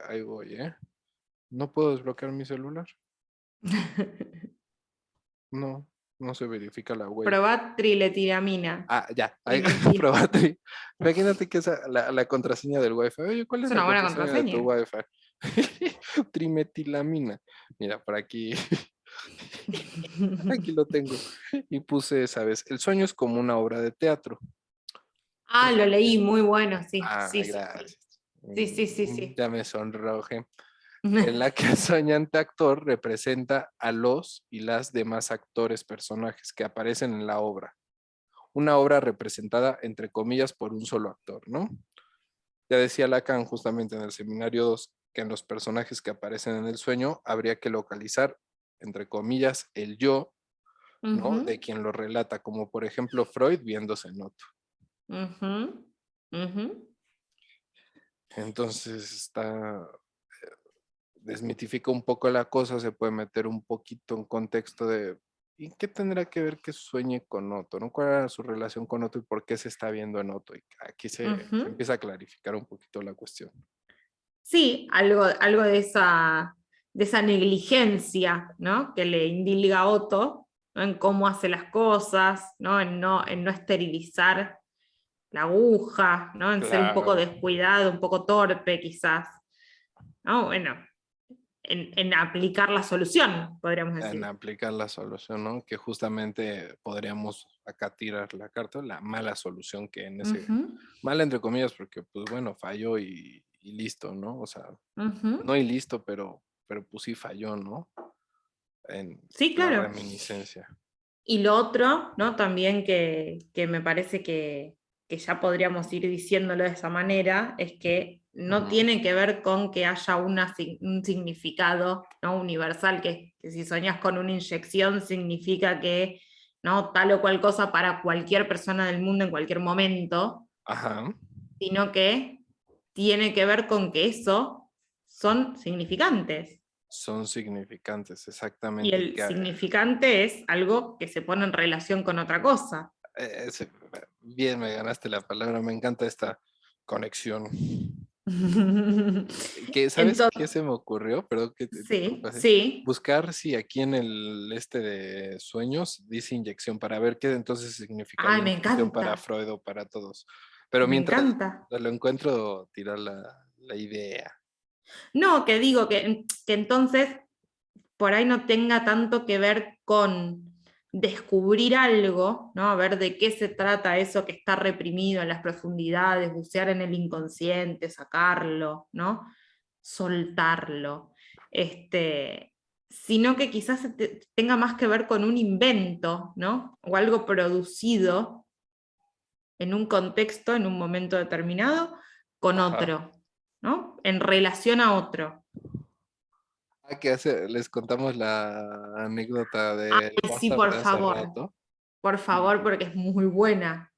ahí voy, ¿eh? ¿No puedo desbloquear mi celular? No, no se verifica la huella. Probá triletiramina. Ah, ya, ahí, Trimetil. probate. Imagínate que esa la contraseña del Wi-Fi. Oye, ¿cuál Es es la una buena contraseña de tu contraseña. Wi-Fi? Trimetilamina. Mira, por aquí, aquí lo tengo. Y puse, ¿sabes? El sueño es como una obra de teatro. Ah, lo leí, muy bueno, sí, sí, sí, sí. Gracias. Sí, sí, sí, sí. Ya me sonroje. En la que el soñante actor representa a los y las demás actores, personajes que aparecen en la obra. Una obra representada, entre comillas, por un solo actor, ¿no? Ya decía Lacan justamente en el seminario 2 que en los personajes que aparecen en el sueño habría que localizar, entre comillas, el yo, ¿no? De Ujú, quien lo relata, como por ejemplo Freud viéndose en otro. ujú, ujú. Entonces desmitifica un poco la cosa, se puede meter un poquito en contexto de ¿y qué tendrá que ver que sueñe con Otto? ¿No? ¿Cuál era su relación con Otto y por qué se está viendo en Otto? Y aquí se Ujú. empieza a clarificar un poquito la cuestión. Sí, algo de esa negligencia, ¿no? Que le indilga a Otto, ¿no? En cómo hace las cosas, ¿no? En no esterilizar la aguja, ¿no? En ser un poco Claro, descuidado, un poco torpe quizás, ¿no? Bueno, en aplicar la solución, podríamos en decir. aplicar la solución, ¿no? Que justamente podríamos acá tirar la carta, la mala solución que en ese, Ujú, mala entre comillas, porque pues bueno, falló y listo, ¿no? O sea, ujú. no y listo, pero pues sí falló, ¿no? En Sí, la claro. reminiscencia. Y lo otro, ¿no? También que me parece que ya podríamos ir diciéndolo de esa manera, es que no tiene que ver con que haya un significado, ¿no? Universal, que si soñas con una inyección significa que, ¿no? Tal o cual cosa para cualquier persona del mundo en cualquier momento, Ajá. sino que tiene que ver con que eso son significantes. Son significantes, Y exactamente. el significante es algo que se pone en relación con otra cosa. Sí, bien, me ganaste la palabra, me encanta esta conexión. ¿Sabes qué Entonces, se me ocurrió? Perdón que te sí, interrumpa, así. sí. Buscar si aquí en el de sueños dice inyección para ver qué entonces significaría Ay, me inyección para encanta, Freud o para todos. Pero me mientras encanta. lo encuentro, tirar la idea. No, que digo que entonces por ahí no tenga tanto que ver con descubrir algo, ¿no? A ver de qué se trata eso que está reprimido en las profundidades, bucear en el inconsciente, sacarlo, ¿no? Soltarlo. Sino que quizás tenga más que ver con un invento, ¿no? O algo producido en un contexto, en un momento determinado, con Ajá. otro, ¿no? En relación a otro. Que les contamos la anécdota del Ay, sí, WhatsApp de hace rato. por favor, porque es muy buena.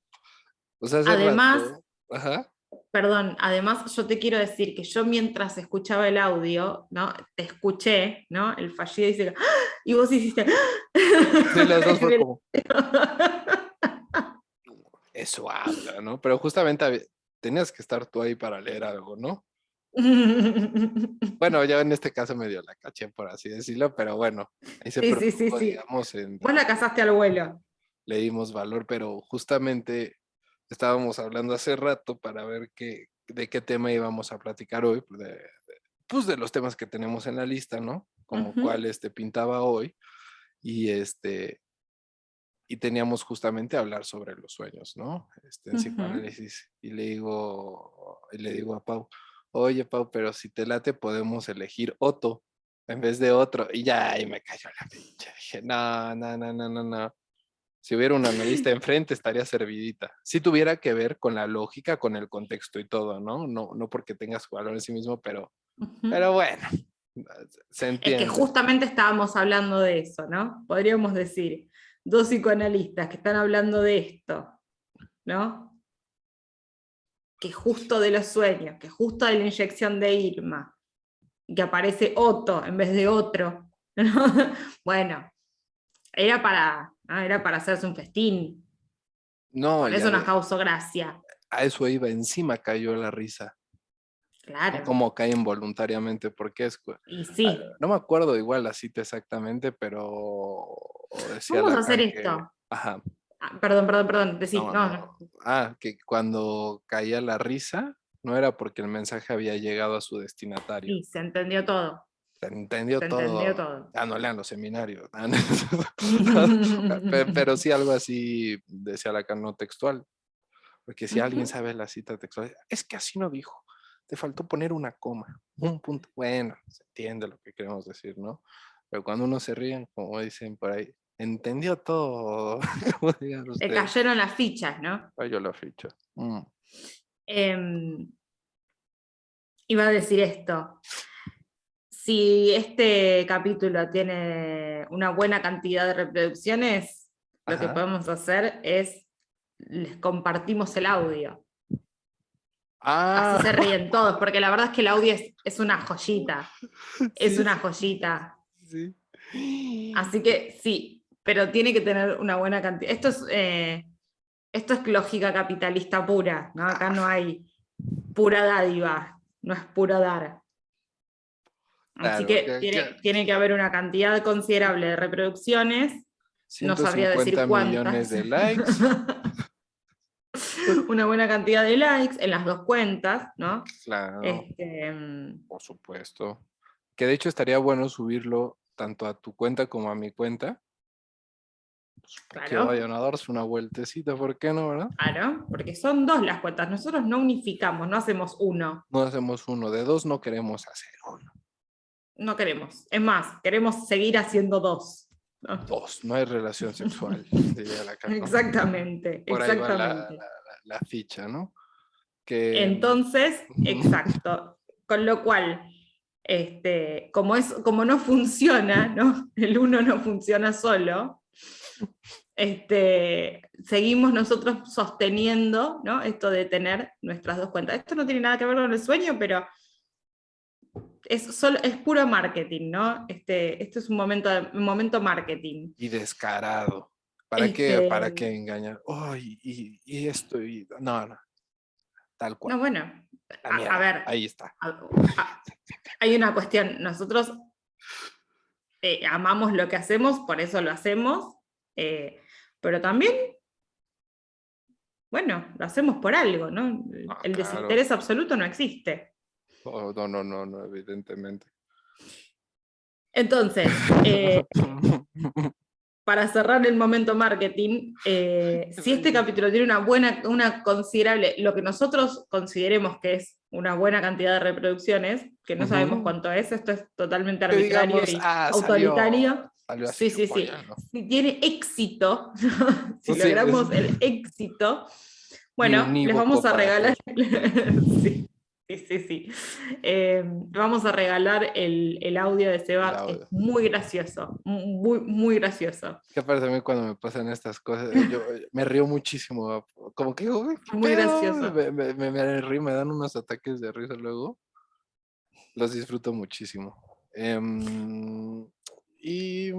Pues hace Además, rato, ajá. perdón, además yo te quiero decir que yo mientras escuchaba el audio, ¿no? Te escuché, ¿no? El fallido dice, ¡ah! Y vos hiciste, Sí, las dos en fue el- como, eso habla, ¿no? Pero justamente tenías que estar tú ahí para leer algo, ¿no? Bueno, yo en este caso medio la caché, por así decirlo, pero bueno, ahí se Sí, sí, sí, produjo, sí. digamos, Vos la casaste al vuelo. le dimos valor, pero justamente estábamos hablando hace rato para ver de qué tema íbamos a platicar hoy, pues de los temas que tenemos en la lista, ¿no? Como Ujú, cuál pintaba hoy, y y teníamos justamente hablar sobre los sueños, ¿no? En ujú. psicoanálisis, y le digo a Pau, oye Pau, pero si te late podemos elegir Otto en vez de otro, y ya ahí me cayó la pinche, dije, no, no, no, no, no, no. Si hubiera un analista enfrente estaría servidita. Si tuviera que ver con la lógica, con el contexto y todo, ¿no? No, no porque tengas valor en sí mismo, pero Ujú. bueno, se Es que entiende. justamente estábamos hablando de eso, ¿no? Podríamos decir, dos psicoanalistas que están hablando de esto, ¿no? Que justo de los sueños, que justo de la inyección de Irma, y que aparece Otto en vez de otro. ¿No? Bueno, era para hacerse un festín. No, Por eso ya nos causó gracia. a eso iba, encima cayó la risa. No Claro. como cae involuntariamente, porque Y sí, no me acuerdo igual la cita exactamente, pero decía vamos a hacer Lacan que, esto. ajá, Ah, perdón, perdón, perdón. Decí, no, no, no, no. que cuando caía la risa, no era porque el mensaje había llegado a su destinatario. Sí, se entendió todo. Se entendió Se entendió todo. todo. Ya no lean los seminarios. Pero sí algo así decía Lacan, no textual. Porque si alguien Ujú. sabe la cita textual, es que así no dijo. Te faltó poner una coma, un punto. Bueno, se entiende lo que queremos decir, ¿no? Pero cuando uno se ríe, como dicen por ahí, entendió todo. Como digan Te ustedes. cayeron las fichas, ¿no? Cayó la ficha. Em, Iba a decir esto. Si este capítulo tiene una buena cantidad de reproducciones, lo que Ajá. podemos hacer es les compartimos el audio. Así Ah, se ríen todos, porque la verdad es que el audio es una joyita. Es sí, una sí, joyita. sí. Así que sí, pero tiene que tener una buena cantidad. Esto es lógica capitalista pura, ¿no? Acá no hay pura dádiva, no es puro dar. Así Claro, que tiene que haber una cantidad considerable de reproducciones, no sabría decir 150 millones cuántas, de likes. una buena cantidad de likes en las dos cuentas, ¿no? Claro, Este, por supuesto. Que de hecho estaría bueno subirlo tanto a tu cuenta como a mi cuenta, para que claro, vayan a darse una vueltecita, ¿por qué no, verdad? claro, porque son dos las cuentas, nosotros no unificamos, no hacemos uno, No hacemos uno, de dos no queremos hacer uno. no queremos. Es más, queremos seguir haciendo dos, ¿no? Dos, no hay relación sexual, diría Lacan, ¿no? Exactamente, Por ahí va exactamente. la ficha, ¿no? Que... Entonces, exacto. Con lo cual, como no funciona, ¿no? El uno no funciona solo, seguimos nosotros sosteniendo, ¿no? Esto de tener nuestras dos cuentas. Esto no tiene nada que ver con el sueño, pero es puro marketing, ¿no? Esto es un momento marketing. Y descarado. ¿Para qué Este, engañar? Oh, y esto, y... No, no, tal cual. no, bueno, La a mierda, ver, ahí está. hay una cuestión, nosotros amamos lo que hacemos, por eso lo hacemos, pero también, bueno, lo hacemos por algo, ¿no? Ah, El claro. desinterés absoluto no existe. Oh, no, no, no, no, evidentemente. Entonces, para cerrar el momento marketing, si este capítulo tiene una considerable, lo que nosotros consideremos que es una buena cantidad de reproducciones, que no sabemos Ujú. cuánto es, esto es totalmente Que arbitrario digamos, y salió, autoritario. salió así, Sí, sí, sí. apoyando. Si tiene éxito, si Sí, logramos el éxito, y bueno, les vamos unívoco a para regalar. todos. Sí, sí, sí, sí. Vamos a regalar el audio de El Seba, que es audio. muy gracioso, muy, muy gracioso. ¿Qué parece a mí cuando me pasan estas cosas? Yo me río muchísimo. Como que digo, "Güey, ¿qué Muy pedo?". gracioso. Me río, me dan unos ataques de risa luego. Los disfruto muchísimo. Y...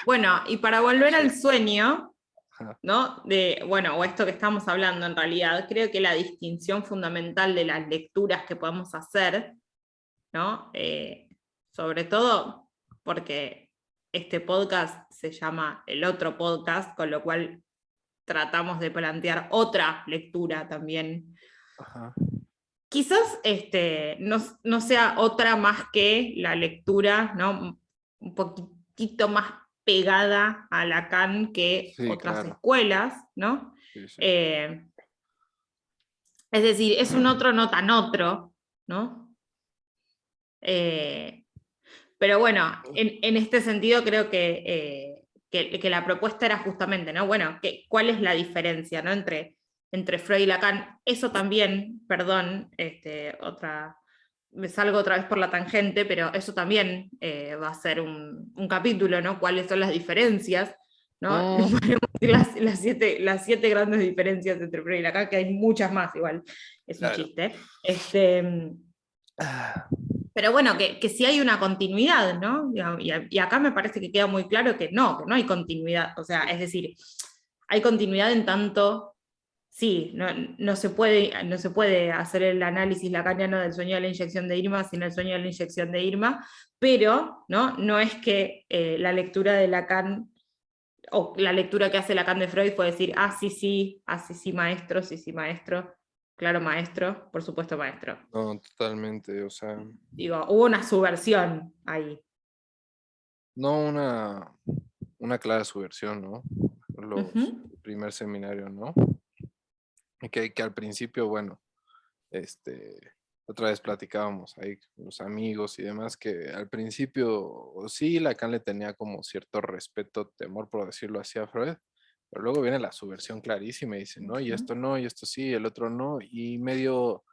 Bueno, y para volver al sueño, Ajá. ¿no? Bueno, o esto que estamos hablando en realidad, creo que la distinción fundamental de las lecturas que podemos hacer, ¿no? Sobre todo porque este podcast se llama El Otro Podcast, con lo cual tratamos de plantear otra lectura también. Ajá. Quizás no sea otra más que la lectura, ¿no? Un poquitito más pegada a Lacan que Sí, otras claro. escuelas, ¿no? Sí, sí. Eh, es decir, es un otro no tan otro, ¿no? Eh, pero bueno, en este sentido creo que la propuesta era justamente, ¿no? Bueno, ¿cuál es la diferencia, ¿no? Entre Freud y Lacan? Eso también, perdón, me salgo otra vez por la tangente, pero eso también va a ser un capítulo, ¿no? ¿Cuáles son las diferencias? ¿No? Mm, Podemos decir las siete grandes diferencias entre Freud y Lacan, que hay muchas más igual, es un claro. chiste. Ah, Pero bueno, que sí hay una continuidad, ¿no? Y acá me parece que queda muy claro que no hay continuidad. O sea, es decir, hay continuidad en tanto, sí, no se puede hacer el análisis lacaniano del sueño de la inyección de Irma sin el sueño de la inyección de Irma, pero no es que la lectura de Lacan o la lectura que hace Lacan de Freud fue decir, sí, sí, maestro, sí, sí, maestro, claro, maestro, por supuesto, maestro. no, totalmente. O sea, Digo, hubo una subversión ahí. no una clara subversión, ¿no? Los Ujú, primer seminario, ¿no? Y que al principio, bueno, este, otra vez platicábamos ahí con los amigos y demás, que al principio sí Lacan le tenía como cierto respeto, temor, por decirlo así, a Freud, pero luego viene la subversión clarísima y dice, no, y esto ujú, no, y esto sí, el otro no, y medio,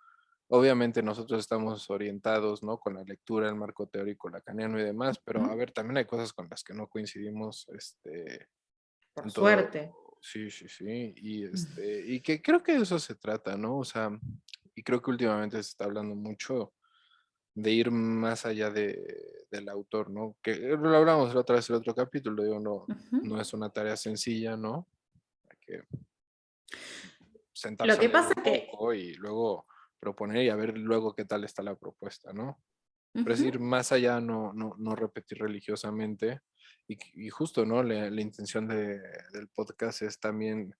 obviamente nosotros estamos orientados, ¿no? Con la lectura, el marco teórico lacaniano y demás, pero a ujú. ver, también hay cosas con las que no coincidimos, Por tanto, suerte. sí, sí, sí, y que creo que de eso se trata, ¿no? O sea, y creo que últimamente se está hablando mucho de ir más allá del autor, ¿no? Que lo hablamos la otra vez en el otro capítulo, digo, no, Ujú. no es una tarea sencilla, ¿no? Hay que Lo sentarse a que leer pasa un que, poco y luego proponer y a ver luego qué tal está la propuesta, ¿no? Pero es ir ujú, más allá, no repetir religiosamente. Y justo, ¿no? La intención del podcast es también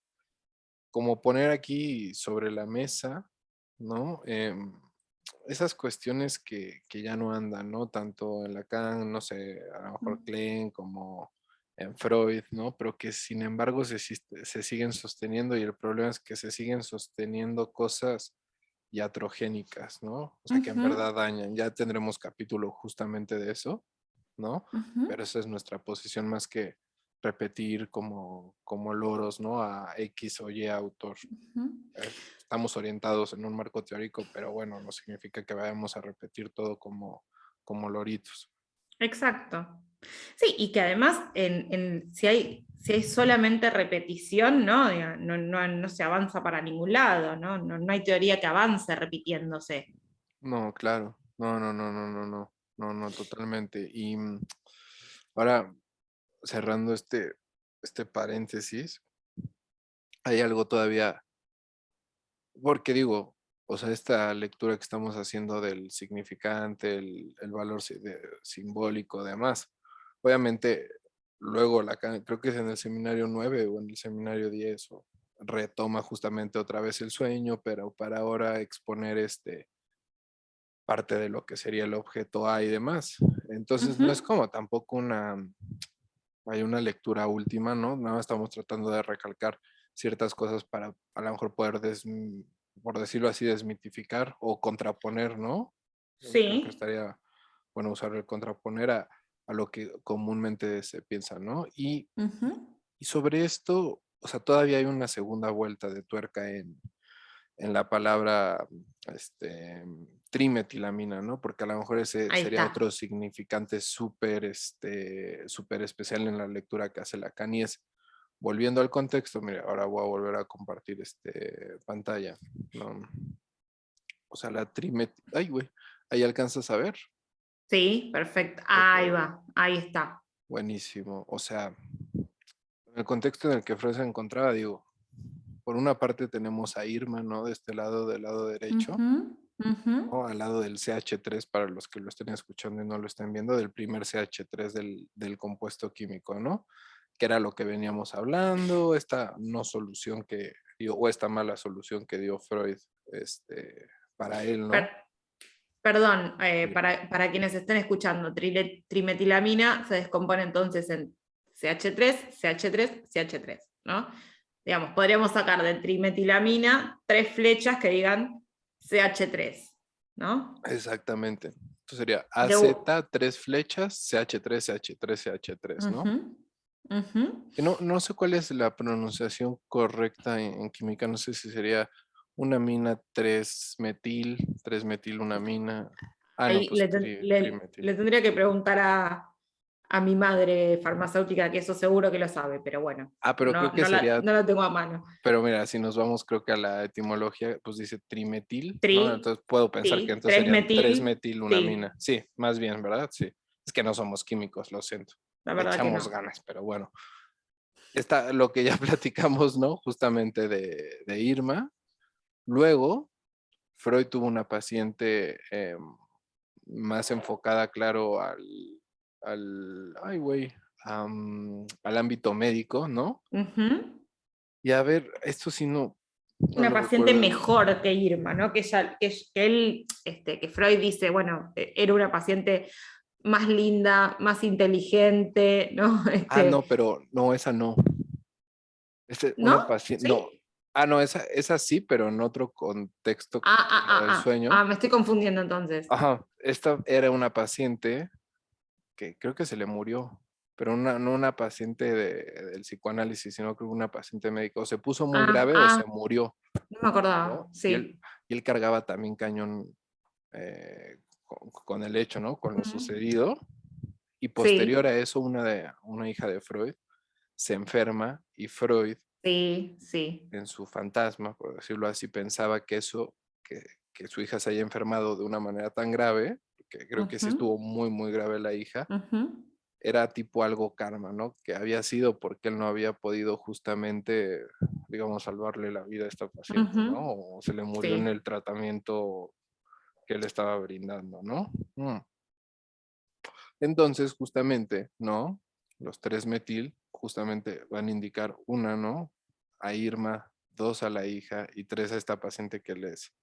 como poner aquí sobre la mesa, ¿no? Esas cuestiones que ya no andan, ¿no? Tanto en Lacan, no sé, a lo mejor Klein como en Freud, ¿no? Pero que sin embargo se siguen sosteniendo y el problema es que se siguen sosteniendo cosas iatrogénicas, ¿no? O sea, que en ujú, verdad dañan. Ya tendremos capítulo justamente de eso, ¿no? ujú. Pero esa es nuestra posición más que repetir como loros, ¿no? A X o Y autor. Ujú. Estamos orientados en un marco teórico, pero bueno, no significa que vayamos a repetir todo como loritos. Exacto. Sí, y que además si hay solamente repetición, ¿no? No se avanza para ningún lado, ¿no? No hay teoría que avance repitiéndose. No, claro. No, totalmente. Y ahora, cerrando este paréntesis, hay algo todavía, porque digo, o sea, esta lectura que estamos haciendo del significante, el valor simbólico, demás, obviamente, luego creo que es en el seminario 9 o en el seminario 10, o retoma justamente otra vez el sueño, pero para ahora exponer parte de lo que sería el objeto A y demás. Entonces, no es Ujú. como tampoco hay una lectura última, ¿no? Nada más estamos tratando de recalcar ciertas cosas para a lo mejor poder, por decirlo así, desmitificar o contraponer, ¿no? Creo que Sí. estaría bueno usar el contraponer a lo que comúnmente se piensa, ¿no? Ujú. Y sobre esto, o sea, todavía hay una segunda vuelta de tuerca en la palabra trimetilamina, ¿no? Porque a lo mejor ese Ahí sería está. otro significante súper especial en la lectura que hace Lacan. Y es, volviendo al contexto, mire, ahora voy a volver a compartir pantalla, ¿no? O sea, ay, güey, ahí alcanzas a ver. Sí, perfecto. Ok, Ahí va, ahí está. buenísimo. O sea, en el contexto en el que Freud se encontraba, digo, por una parte tenemos a Irma, ¿no? De este lado, del lado derecho, Ujú, ujú. ¿no? Al lado del CH3, para los que lo estén escuchando y no lo estén viendo, del primer CH3 del compuesto químico, ¿no? Que era lo que veníamos hablando, esta no solución que dio, o esta mala solución que dio Freud para él, ¿no? Per- Perdón, Sí. para quienes estén escuchando, trimetilamina se descompone entonces en CH3, CH3, CH3, ¿no? Digamos, podríamos sacar de trimetilamina 3 flechas que digan CH3, ¿no? Exactamente. Entonces sería De, AZ, tres flechas, CH3, CH3, CH3, ¿no? ujú, ujú. Que no sé cuál es la pronunciación correcta en química, no sé si sería una mina 3-metil, 3-metil, una mina. Ah, no, Ahí pues trimetil. le tendría que preguntar a mi madre farmacéutica, que eso seguro que lo sabe, pero bueno, Ah, pero creo que sería, no la tengo a mano. pero mira, si nos vamos creo que a la etimología, pues dice trimetil, ¿no? Tri, Entonces puedo pensar que sí, entonces serían 3-metil, 3-metil, una mina. sí, Sí, más bien, ¿verdad? Sí. Es que no somos químicos, lo siento. la Le verdad que echamos no. ganas, pero bueno. Está lo que ya platicamos, ¿no? Justamente de Irma. Luego, Freud tuvo una paciente más enfocada, claro, ay, güey, al ámbito médico, ¿no? Ujú. Y a ver, esto sí no Una lo paciente recuerdo. mejor que Irma, ¿no? Que él, que Freud dice, bueno, era una paciente más linda, más inteligente, ¿no? Ah, no, pero no, esa no. Una ¿No? paciente, no. ¿Sí? Ah, no, esa sí, pero en otro contexto como del sueño. Me estoy confundiendo entonces. Ajá, esta era una paciente que creo que se le murió, pero no una paciente del psicoanálisis, sino que una paciente médica. O se puso muy grave o se murió, No me acordaba, ¿no? sí. Y él cargaba también cañón con el hecho, ¿no? Con lo Ujú. sucedido. Y posterior Sí, a eso, una hija de Freud se enferma y Freud, sí, sí. en su fantasma, por decirlo así, pensaba que que su hija se haya enfermado de una manera tan grave, que creo que sí Ujú, estuvo muy, muy grave la hija, ujú. era tipo algo karma, ¿no? Que había sido porque él no había podido justamente, digamos, salvarle la vida a esta paciente, Ujú. ¿no? O se le murió en Sí, el tratamiento que él estaba brindando, ¿no? Entonces, justamente, ¿no? Los 3-metil justamente van a indicar una, ¿no? A Irma, 2 a la hija y 3 a esta paciente que les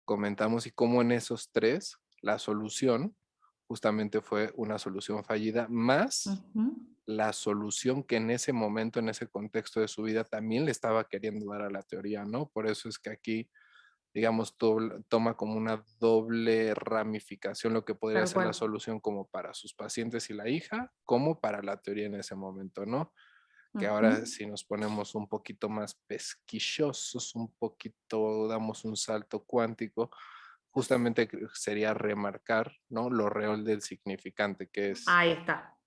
comentamos y cómo en esos 3 la solución justamente fue una solución fallida, más ujú. la solución que en ese momento, en ese contexto de su vida, también le estaba queriendo dar a la teoría, ¿no? Por eso es que aquí digamos, toma como una doble ramificación lo que podría Tal ser la cual. solución como para sus pacientes y la hija, como para la teoría en ese momento, ¿no? Que ahora Ujú. si nos ponemos un poquito más pesquillosos, un poquito, damos un salto cuántico, justamente sería remarcar, ¿no? Lo real del significante, que es, Ahí está. o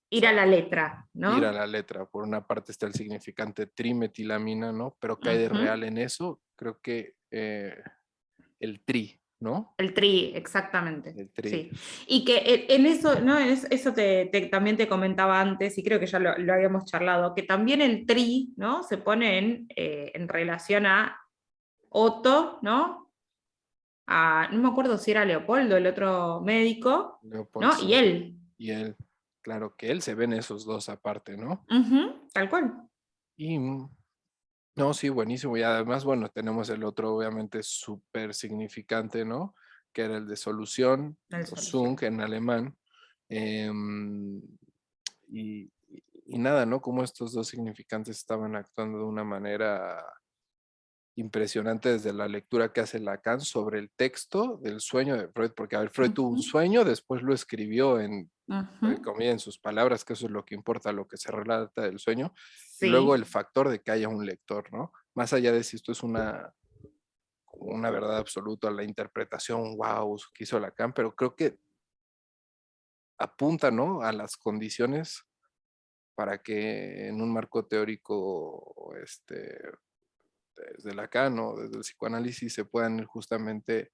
Ir a sea, la letra, ir a ¿no? la letra. Por una parte está el significante trimetilamina, ¿no? Pero ¿qué hay de Ujú. real en eso? Creo que el tri, ¿no? El tri, exactamente. El tri. Sí. Y que en eso, ¿no? Eso también te comentaba antes, y creo que ya lo habíamos charlado, que también el tri, ¿no? Se pone en relación a Otto, ¿no? No me acuerdo si era Leopoldo, el otro médico, Leopold, ¿no? sí. Y él. Y él, claro que él se ven esos dos aparte, ¿no? Ujú, tal cual. Y no, sí, buenísimo. Y además, bueno, tenemos el otro, obviamente, súper significante, ¿no? Que era el de solución, La o Sung solución. en alemán. Em, y nada, ¿no? Como estos dos significantes estaban actuando de una manera impresionante desde la lectura que hace Lacan sobre el texto del sueño de Freud, porque a ver, Freud tuvo un Ujú, sueño, después lo escribió ujú. comillas, en sus palabras, que eso es lo que importa, lo que se relata del sueño, y luego el Sí. factor de que haya un lector, ¿no? Más allá de si esto es una verdad absoluta, la interpretación, wow, que hizo Lacan, pero creo que apunta, ¿no? A las condiciones para que en un marco teórico, desde Lacan o desde el psicoanálisis se puedan ir justamente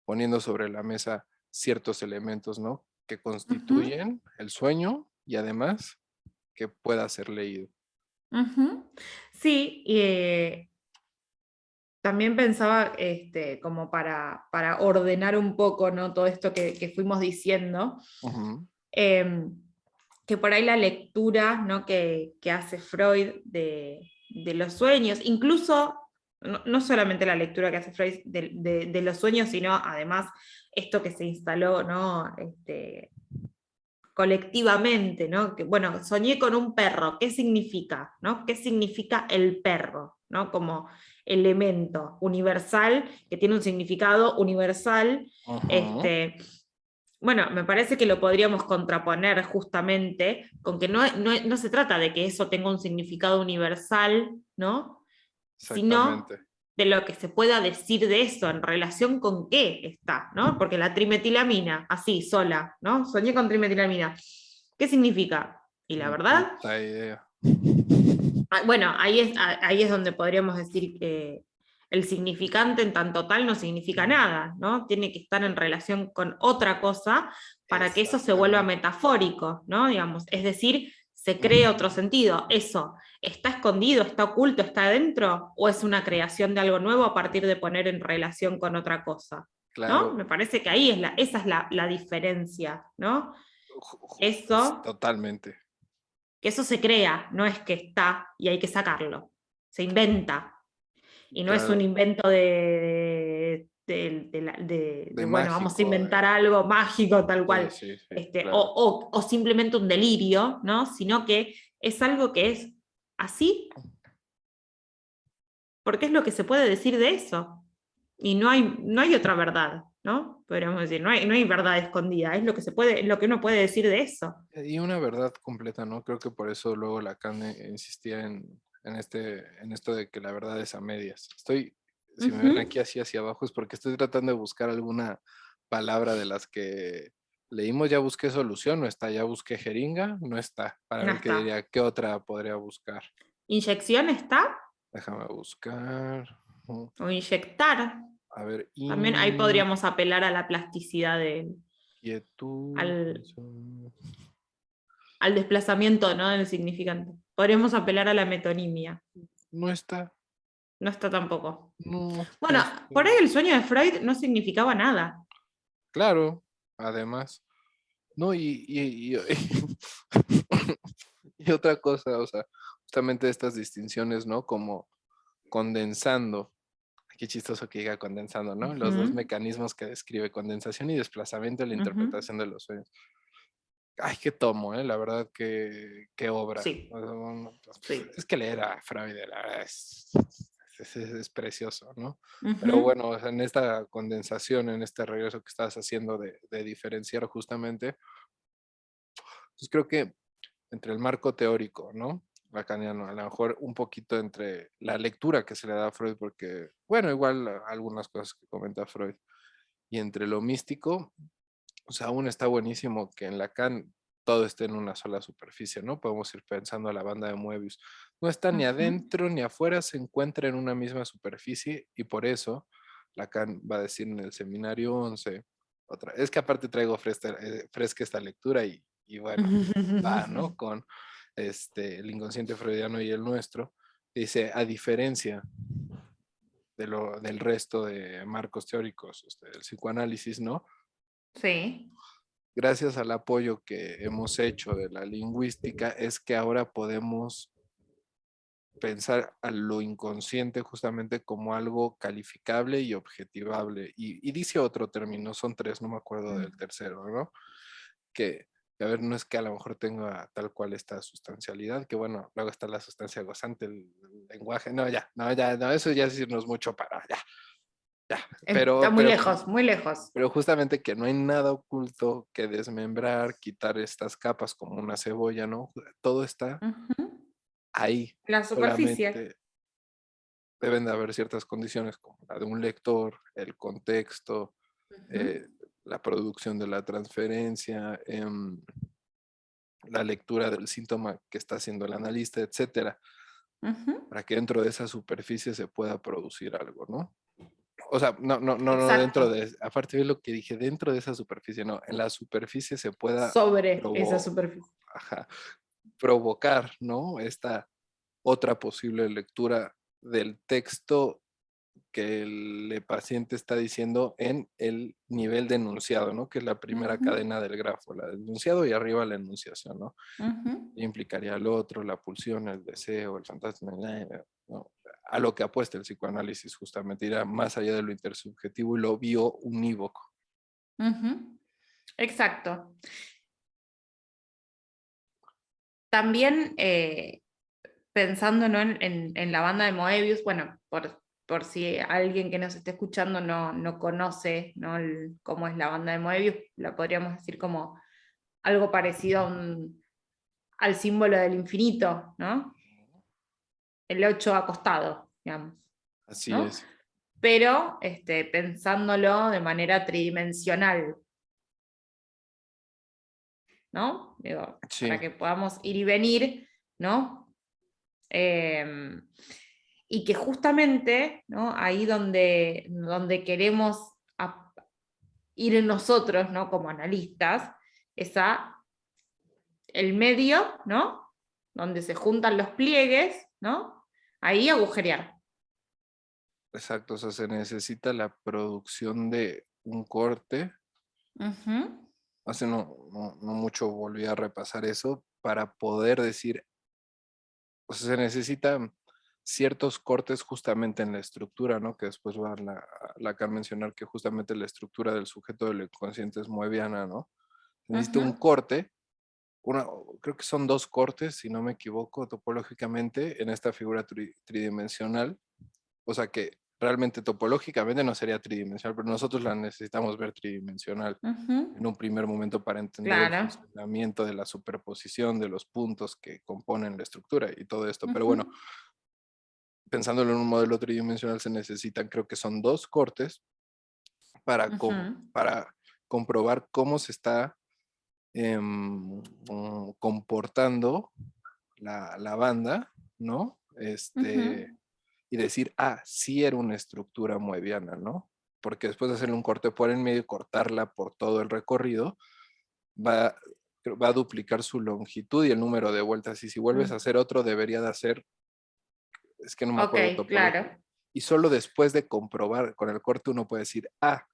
poniendo sobre la mesa ciertos elementos, ¿no? Que Ujú, constituyen el sueño y además que pueda ser leído. ujú. Sí, y, también pensaba, como para ordenar un poco, ¿no? Todo esto que fuimos diciendo, Ujú, em, que por ahí la lectura, ¿no? que hace Freud de los sueños, incluso, no solamente la lectura que hace Freud de los sueños, sino además esto que se instaló, ¿no? Colectivamente, ¿no? Que, bueno, soñé con un perro, ¿qué significa? ¿No? ¿Qué significa el perro? ¿No? Como elemento universal, que tiene un significado universal. ujú, Este, bueno, me parece que lo podríamos contraponer justamente con que no se trata de que eso tenga un significado universal, ¿no? Sino exactamente. de lo que se pueda decir de eso, en relación con qué está, ¿no? Porque la trimetilamina, así, sola, ¿no? Soñé con trimetilamina. ¿Qué significa? Y la Ni verdad, puta idea. bueno, ahí es donde podríamos decir que el significante en tanto tal no significa nada, ¿no? Tiene que estar en relación con otra cosa para que eso se vuelva Exactamente. metafórico, ¿no? Digamos, es decir, se cree otro Ujú, sentido. Eso, ¿está escondido, está oculto, está adentro? ¿O es una creación de algo nuevo a partir de poner en relación con otra cosa? ¿No? claro, Me parece que ahí esa es la diferencia, ¿no? Eso totalmente. que eso se crea, no es que está y hay que sacarlo, se inventa. Y no es un Claro, invento de bueno, vamos a mágico. inventar algo mágico tal Sí, cual, sí, sí, este, claro. o simplemente un delirio, ¿no? Sino que es algo que es así, porque es lo que se puede decir de eso. Y no hay otra verdad, ¿no? Podríamos decir, no hay verdad escondida, es lo que se puede, es lo que uno puede decir de eso. Y una verdad completa, ¿no? Creo que por eso luego Lacan insistía en esto de que la verdad es a medias. Si me ven Ujú. aquí así hacia abajo, es porque estoy tratando de buscar alguna palabra de las que leímos. Ya busqué solución, no está. Ya busqué jeringa, no está. Para No ver qué está. diría, qué otra podría buscar. ¿Inyección está? Déjame buscar. O inyectar. A ver, También ahí podríamos apelar a la plasticidad inquietud. al, al desplazamiento, ¿no? Del significante. Podríamos apelar a la metonimia. No está. No está tampoco. No, Bueno, por ahí el sueño de Freud no significaba nada. claro, además. No, y otra cosa, o sea, justamente estas distinciones, ¿no? Como condensando, qué chistoso que diga condensando, ¿no? Los dos Ujú, mecanismos que describe, condensación y desplazamiento en la ujú. interpretación de los sueños. Ay, qué tomo, ¿eh? La verdad, qué obra. Sí, O sea, bueno, sí. es que leer a Freud, la verdad, es es precioso, ¿no? Pero Ujú, bueno, o sea, en esta condensación, en este regreso que estás haciendo de diferenciar justamente, pues creo que entre el marco teórico, ¿no? Lacaniano, a lo mejor un poquito entre la lectura que se le da a Freud, porque, bueno, igual algunas cosas que comenta Freud, y entre lo místico, o sea, aún está buenísimo que en Lacan todo esté en una sola superficie, ¿no? Podemos ir pensando a la banda de Moebius. No está ni ujú. adentro ni afuera, se encuentra en una misma superficie y por eso Lacan va a decir en el seminario 11, otra, es que aparte traigo fresca esta lectura y bueno, va, ¿no? Con el inconsciente freudiano y el nuestro. Dice, a diferencia del resto de marcos teóricos del psicoanálisis, ¿no? Sí. Gracias al apoyo que hemos hecho de la lingüística, es que ahora podemos pensar a lo inconsciente justamente como algo calificable y objetivable. Y dice otro término, son tres, no me acuerdo del tercero, ¿no? Que, a ver, no es que a lo mejor tenga tal cual esta sustancialidad, que bueno, luego está la sustancia gozante, el lenguaje, no, ya, no, ya, no, eso ya es decirnos mucho para, ya, ya, Está muy lejos, muy lejos. pero justamente que no hay nada oculto que desmembrar, quitar estas capas como una cebolla, ¿no? Todo está Ujú. ahí. La superficie. Solamente deben de haber ciertas condiciones como la de un lector, el contexto, Ujú, eh, la producción de la transferencia, la lectura del síntoma que está haciendo el analista, etcétera, ujú. para que dentro de esa superficie se pueda producir algo, ¿no? O sea, no dentro Exacto. de, aparte de lo que dije, dentro de esa superficie, no, en la superficie se pueda Sobre esa provo- superficie. ajá, provocar, ¿no? Esta otra posible lectura del texto que el paciente está diciendo en el nivel de enunciado, ¿no? Que es la primera Ujú, cadena del grafo, la del enunciado y arriba la enunciación, ¿no? ujú, Y implicaría al otro, la pulsión, el deseo, el fantasma, ¿no? A lo que apuesta el psicoanálisis justamente, irá más allá de lo intersubjetivo y lo bio-unívoco. ujú. Exacto. También pensando, ¿no? en la banda de Moebius, bueno, por si alguien que nos esté escuchando no conoce, ¿no? Cómo es la banda de Moebius, la podríamos decir como algo parecido al símbolo del infinito, ¿no? El 8 acostado, digamos, Así ¿no? es. Pero pensándolo de manera tridimensional, ¿no? Digo, para Sí, que podamos ir y venir, ¿no? Eh, y que justamente, ¿no? Ahí donde queremos ir nosotros, ¿no? Como analistas, es a el medio, ¿no? Donde se juntan los pliegues, ¿no? Ahí agujerear. exacto. O sea, se necesita la producción de un corte. Ujú, Hace no mucho volví a repasar eso para poder decir, o sea, se necesitan ciertos cortes justamente en la estructura, ¿no? Que después va a mencionar que justamente la estructura del sujeto del inconsciente es moebiana, ¿no? Necesita un ujú, corte, creo que son dos cortes, si no me equivoco, topológicamente, en esta figura tridimensional. O sea que realmente topológicamente no sería tridimensional, pero nosotros la necesitamos ver tridimensional ujú. en un primer momento para entender el Claro. funcionamiento de la superposición de los puntos que componen la estructura y todo esto. Pero Ujú, bueno, pensándolo en un modelo tridimensional se necesitan, creo que son dos cortes ujú, para comprobar cómo se está comportando la banda, ¿no? ujú, Y decir, ah, sí era una estructura moebiana, ¿no? Porque después de hacerle un corte por en medio y cortarla por todo el recorrido, va, va a duplicar su longitud y el número de vueltas. Y si vuelves a mm. hacer otro, debería de hacer, es que no me acuerdo Ok, topología. claro. Y solo después de comprobar con el corte uno puede decir, ah,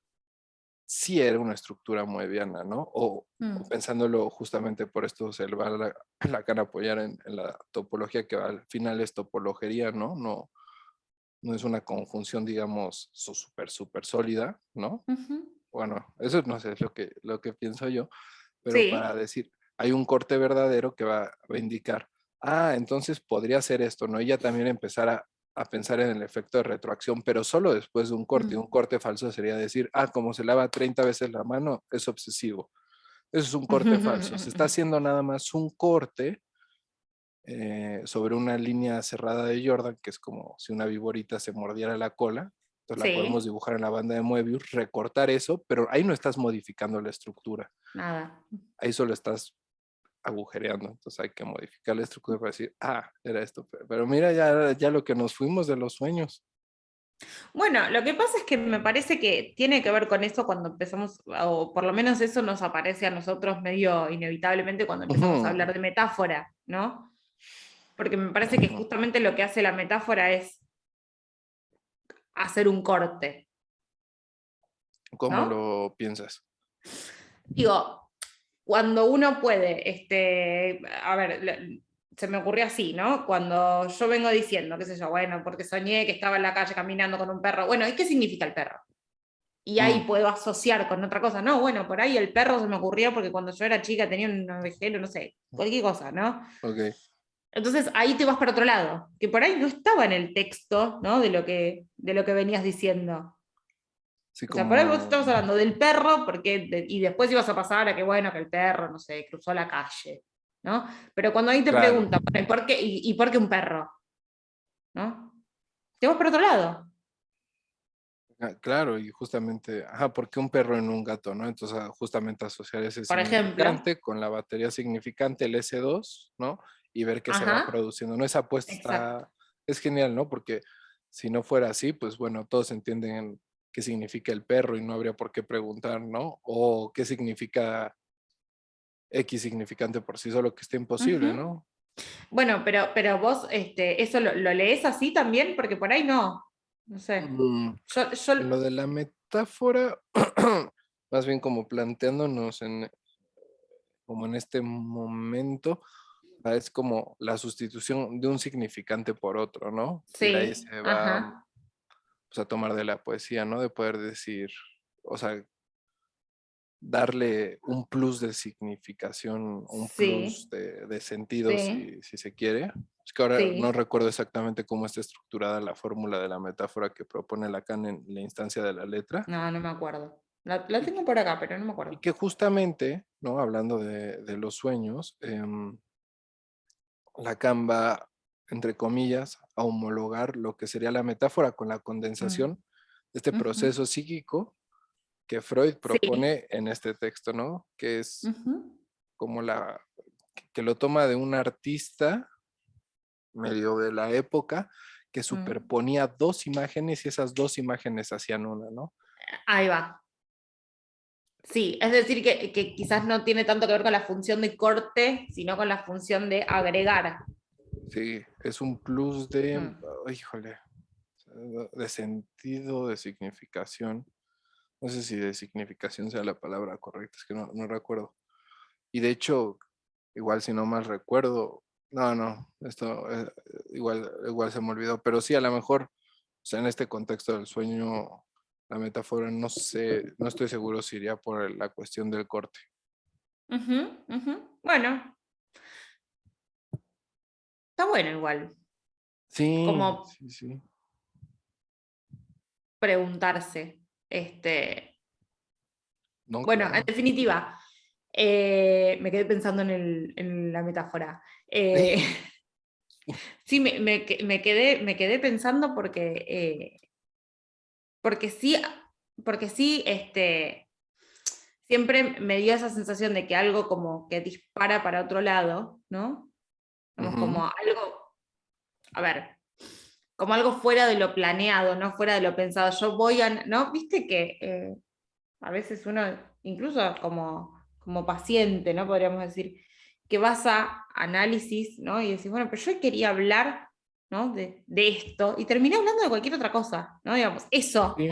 sí era una estructura moebiana, ¿no? O Mm, pensándolo justamente por esto se le va la cara a apoyar en la topología que al final es topologería, ¿no? No es una conjunción, digamos, súper sólida, ¿no? ujú. Bueno, eso no sé, es lo que pienso yo, pero para Sí. decir, hay un corte verdadero que va a indicar, ah, entonces podría ser esto, ¿no? Y ya también empezar a pensar en el efecto de retroacción, pero solo después de un corte. Un corte falso sería decir, como se lava 30 veces la mano, es obsesivo. Eso es un corte falso. Se está haciendo nada más un corte sobre una línea cerrada de Jordan, que es como si una viborita se mordiera la cola. Entonces la podemos Sí, dibujar en la banda de Moebius, recortar eso, pero ahí no estás modificando la estructura. nada. Ahí solo estás agujereando. Entonces hay que modificar la estructura para decir, era esto. Pero mira ya lo que nos fuimos de los sueños. Bueno, lo que pasa es que me parece que tiene que ver con eso cuando empezamos, o por lo menos eso nos aparece a nosotros medio inevitablemente cuando empezamos a Ujú, hablar de metáfora, ¿no? Porque me parece que ujú. justamente lo que hace la metáfora es hacer un corte, ¿Cómo ¿no? lo piensas? Digo, cuando uno puede, a ver, se me ocurrió así, ¿no? Cuando yo vengo diciendo, qué sé yo, bueno, porque soñé que estaba en la calle caminando con un perro, bueno, ¿y qué significa el perro? Y ahí Mm, puedo asociar con otra cosa, no, bueno, por ahí el perro se me ocurrió porque cuando yo era chica tenía un ovejero, no sé, cualquier cosa, ¿no? ok, Entonces ahí te vas para otro lado, que por ahí no estaba en el texto, ¿no? De lo que venías diciendo. sí, O sea, por ahí vos como, estabas hablando del perro, y después ibas a pasar a que, bueno, que el perro, no sé, cruzó la calle, ¿no? Pero cuando ahí te claro, preguntan, bueno, ¿por qué, y por qué un perro? ¿No? Te vas para otro lado, claro, y justamente, ¿por qué un perro en un gato, no? Entonces, justamente asociar ese por ejemplo. significante con la batería significante, el S2, ¿no? Y ver qué se va Ajá, produciendo, ¿no? Esa apuesta exacto. es genial, ¿no? Porque si no fuera así, pues bueno, todos entienden qué significa el perro y no habría por qué preguntar, ¿no? O qué significa X significante por sí solo, que está imposible, Ujú. ¿no? Bueno, pero vos eso lo lees así también, porque por ahí no. No sé. Mm, Yo, Lo de la metáfora, más bien como planteándonos como en este momento, es como la sustitución de un significante por otro, ¿no? Y de ahí sí, se va ajá, pues, a tomar de la poesía, ¿no? De poder decir, o sea, darle un plus de significación, un plus sí, de sentido, sí, si se quiere. Es que ahora no sí. recuerdo exactamente cómo está estructurada la fórmula de la metáfora que propone Lacan en la instancia de la letra. No, no me acuerdo. La tengo por acá, pero no me Y acuerdo. que justamente, ¿no? Hablando de los sueños, Lacan va, entre comillas, a homologar lo que sería la metáfora con la Mm, condensación de este ujú. proceso psíquico que Freud Sí. propone en este texto, ¿no? Que es Ujú. como que lo toma de un artista medio de la época que Mm. superponía dos imágenes y esas dos imágenes hacían una, ¿no? Ahí va. Sí, es decir, que quizás no tiene tanto que ver con la función de corte, sino con la función de agregar. Sí, es un plus de, Mm. híjole, de sentido, de significación. No sé si de significación sea la palabra correcta, es que no recuerdo. Y de hecho, igual si no mal recuerdo, no, esto igual se me olvidó, pero sí, a lo mejor, o sea, en este contexto del sueño, la metáfora, no sé, no estoy seguro si iría por la cuestión del corte. Ujú, ujú. Bueno, está bueno igual. Sí, Como sí, sí. preguntarse. No, Bueno, en claro. definitiva, me quedé pensando en la metáfora. Sí, me quedé pensando porque porque sí, siempre me dio esa sensación de que algo como que dispara para otro lado, ¿no? Como, Ujú, como algo, a ver, como algo fuera de lo planeado, no fuera de lo pensado. Yo voy a, ¿no? Viste que a veces uno, incluso como paciente, ¿no? Podríamos decir, que vas a análisis, ¿no? Y decís, bueno, pero yo quería hablar, ¿no? De esto, y terminé hablando de cualquier otra cosa, ¿no? Digamos, eso, sí,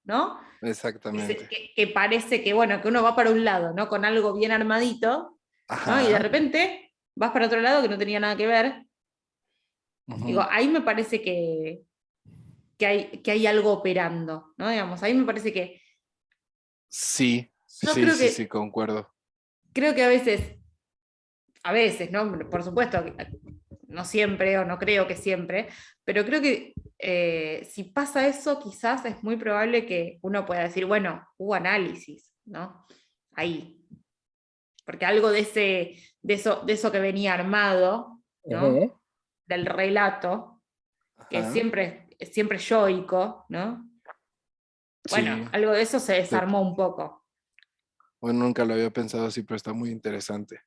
¿no? exactamente. Que parece que, bueno, que uno va para un lado, ¿no? Con algo bien armadito, ¿no? Y de Ajá. repente vas para otro lado que no tenía nada que ver. Digo, Ujú. ahí me parece que hay algo operando, ¿no? Digamos, ahí me parece que Sí, yo sí, concuerdo. creo que a veces, ¿no? Por supuesto, no siempre, o no creo que siempre, pero creo que si pasa eso, quizás es muy probable que uno pueda decir, bueno, hubo análisis, ¿no? Ahí. Porque algo de eso que venía armado, Ujú. ¿no? Del relato, que Ajá. es siempre yoico, ¿no? Sí, Bueno, algo de eso se de- desarmó un poco. bueno, nunca lo había pensado así, pero está muy interesante.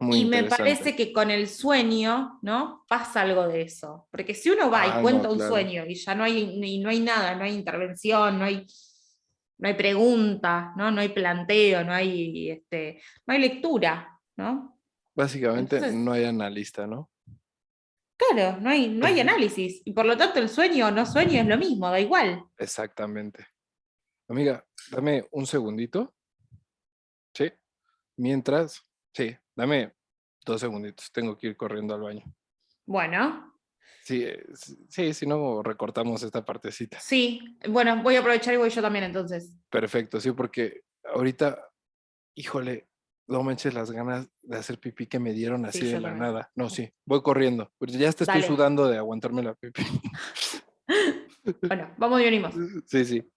Muy Y me interesante. parece que con el sueño, ¿no? Pasa algo de eso. Porque si uno va y Ah, no, cuenta un claro. sueño y ya no hay nada, no hay intervención, no hay pregunta, ¿no? No hay planteo, no hay lectura, ¿no? Básicamente Entonces, no hay analista, ¿no? claro, no hay análisis. Y por lo tanto el sueño o no sueño es lo mismo, da igual. Exactamente. Amiga, dame un segundito, ¿sí? Mientras, sí, dame 2 segunditos. Tengo que ir corriendo al baño. Bueno, Sí, sí, si no, recortamos esta partecita. sí. Bueno, voy a aprovechar y voy yo también entonces. Perfecto, sí, porque ahorita, híjole, no manches las ganas de hacer pipí que me dieron Sí, así de yo la también. nada. No, sí, voy corriendo. Pues ya te estoy Dale. sudando de aguantarme la pipí. Bueno, vamos y venimos. Sí, sí.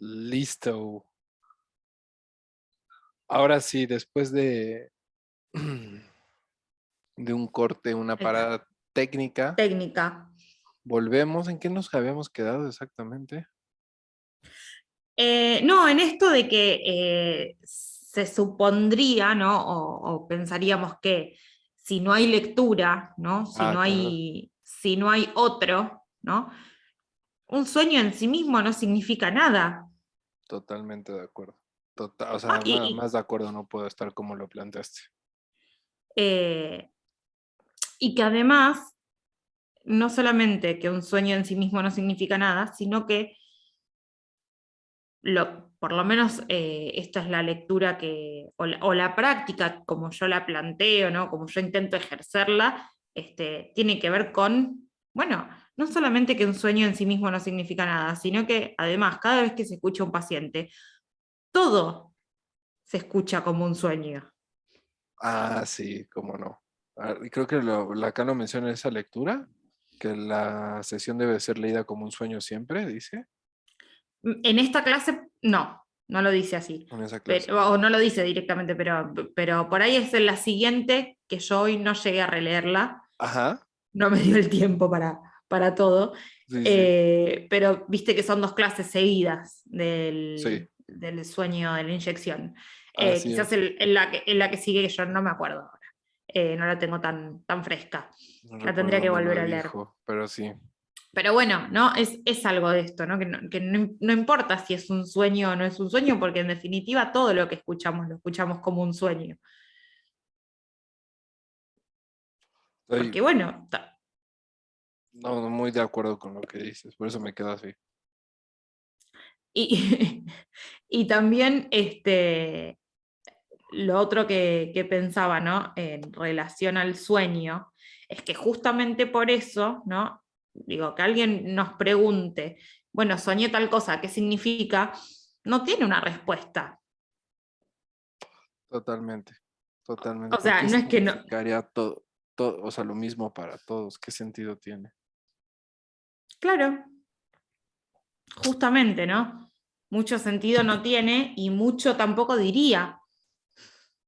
Listo. Ahora sí, después de un corte, una Esta parada técnica, técnica. volvemos. ¿En qué nos habíamos quedado exactamente? No, en esto de que se supondría, ¿no? O pensaríamos que si no hay lectura, ¿no? Si Ah, no claro, hay, si no hay otro, ¿no? Un sueño en sí mismo no significa nada. totalmente de acuerdo. Total, o ¿No? sea, más de acuerdo no puedo estar como lo planteaste. Eh, y que además, no solamente que un sueño en sí mismo no significa nada, sino que por lo menos esta es la lectura o la práctica, como yo la planteo, ¿no? Como yo intento ejercerla, tiene que ver con, bueno, no solamente que un sueño en sí mismo no significa nada, sino que además cada vez que se escucha a un paciente, todo se escucha como un sueño. Ah, sí, cómo no. Ah, y creo que acá lo menciona en esa lectura, que la sesión debe ser leída como un sueño siempre, dice, En esta clase, no lo dice así. en esa clase, Pero, ¿no? o no lo dice directamente, pero por ahí es en la siguiente, que yo hoy no llegué a releerla, Ajá, no me dio el tiempo para todo, sí, sí, pero viste que son 2 clases seguidas sí, del sueño de la inyección. así Quizás es. en la que sigue, que yo no me acuerdo ahora. no la tengo tan fresca. No La tendría recuerdo que dónde volver lo a leer. dijo, pero sí. Pero bueno, ¿no? Es algo de esto, ¿no? Que no importa si es un sueño o no es un sueño, porque en definitiva todo lo que escuchamos lo escuchamos como un sueño. Estoy Porque bueno, no, muy de acuerdo con lo que dices, por eso me quedo así. y, y también lo otro que pensaba, ¿no? En relación al sueño, es que justamente por eso, ¿no? Digo, que alguien nos pregunte, bueno, soñé tal cosa, ¿qué significa? No tiene una respuesta. Totalmente, totalmente. O ¿Por sea, qué no es que no, significaría todo, o sea, lo mismo para todos? ¿Qué sentido tiene? claro, justamente, ¿no? Mucho sentido no tiene y mucho tampoco diría.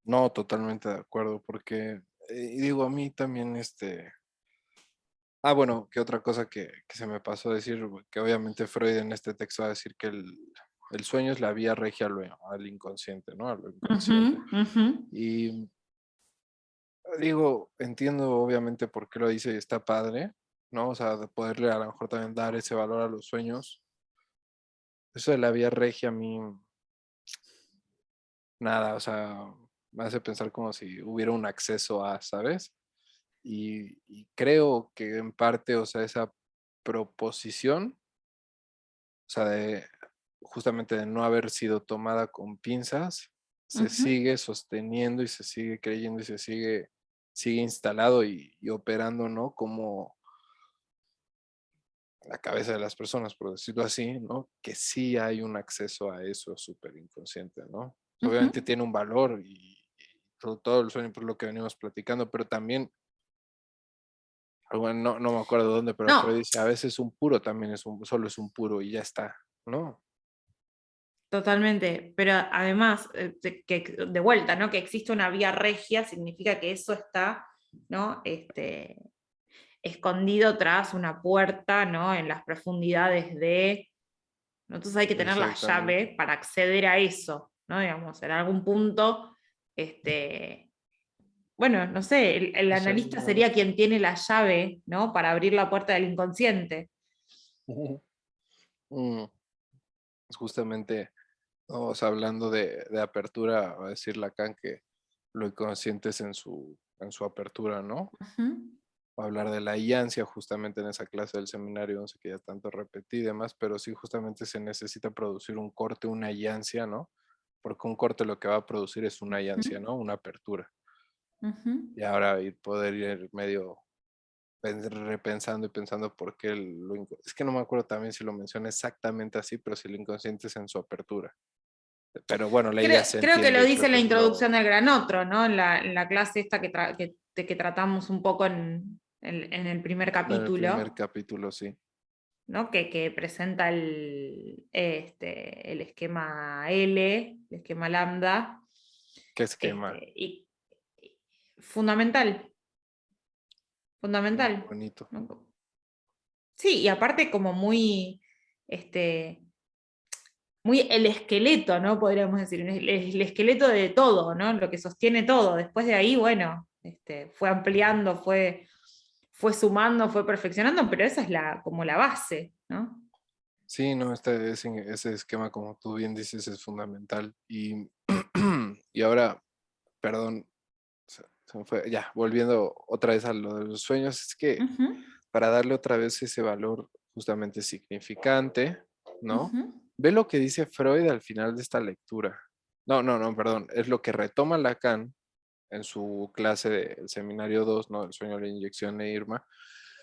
No, totalmente de acuerdo, porque digo, a mí también bueno, que otra cosa que se me pasó a decir, que obviamente Freud en este texto va a decir que el sueño es la vía regia al inconsciente, ¿no? A lo Ujú, inconsciente. ujú, Y digo, entiendo obviamente por qué lo dice y está padre, ¿no? O sea, de poderle a lo mejor también dar ese valor a los sueños. Eso de la vía regia a mí, nada, o sea, me hace pensar como si hubiera un acceso a, ¿sabes? Y creo que en parte, o sea, esa proposición, o sea, justamente de no haber sido tomada con pinzas, se ujú. sigue sosteniendo y se sigue creyendo y sigue instalado y operando, ¿no? Como la cabeza de las personas, por decirlo así, ¿no? Que sí hay un acceso a eso súper inconsciente, ¿no? Obviamente Ujú. tiene un valor y todo el sueño por lo que venimos platicando, pero también, bueno, no me acuerdo dónde, pero Freud No, dice, a veces un puro también solo es un puro y ya está, ¿no? totalmente, pero además, que de vuelta, ¿no? Que existe una vía regia significa que eso está, ¿no? Escondido tras una puerta, ¿no? En las profundidades ¿no? Entonces hay que tener la Exactamente. llave para acceder a eso, ¿no? Digamos, en algún punto, bueno, no sé, el O sea, analista sería quien tiene la llave, ¿no? Para abrir la puerta del inconsciente. mm, es justamente, ¿no? O sea, hablando de apertura, va a decir Lacan que lo inconsciente es en su apertura, ¿no? Ujú, Hablar de la iancia justamente en esa clase del seminario 11 que ya tanto repetí y demás, pero sí justamente se necesita producir un corte, una iancia, ¿no? Porque un corte lo que va a producir es una iancia, ujú, ¿no? Una apertura. ujú. Y ahora poder ir medio repensando y pensando por qué es que no me acuerdo también si lo menciona exactamente así, pero si el inconsciente es en su apertura. Pero bueno, la idea se Creo que entiende lo y creo dice en que la eso introducción del Gran Otro, ¿no? En la clase esta que tratamos un poco en el primer en el primer capítulo, capítulo, sí. ¿no? Que presenta el esquema L, el esquema lambda, ¿Qué esquema? y fundamental, Qué fundamental, bonito. ¿no? Sí, y aparte como este, muy el esqueleto, ¿no? Podríamos decir, el esqueleto de todo, ¿no? Lo que sostiene todo. Después de ahí, bueno, fue ampliando, fue sumando, fue perfeccionando, pero esa es como la base, ¿no? Sí, no, ese esquema, como tú bien dices, es fundamental. Y ahora, perdón, se me fue, ya, volviendo otra vez a lo de los sueños, es que Ujú, para darle otra vez ese valor justamente significante, ¿no? ujú, Ve lo que dice Freud al final de esta lectura. No, perdón, es lo que retoma Lacan en su clase del seminario 2, ¿no? El sueño, la inyección de Irma,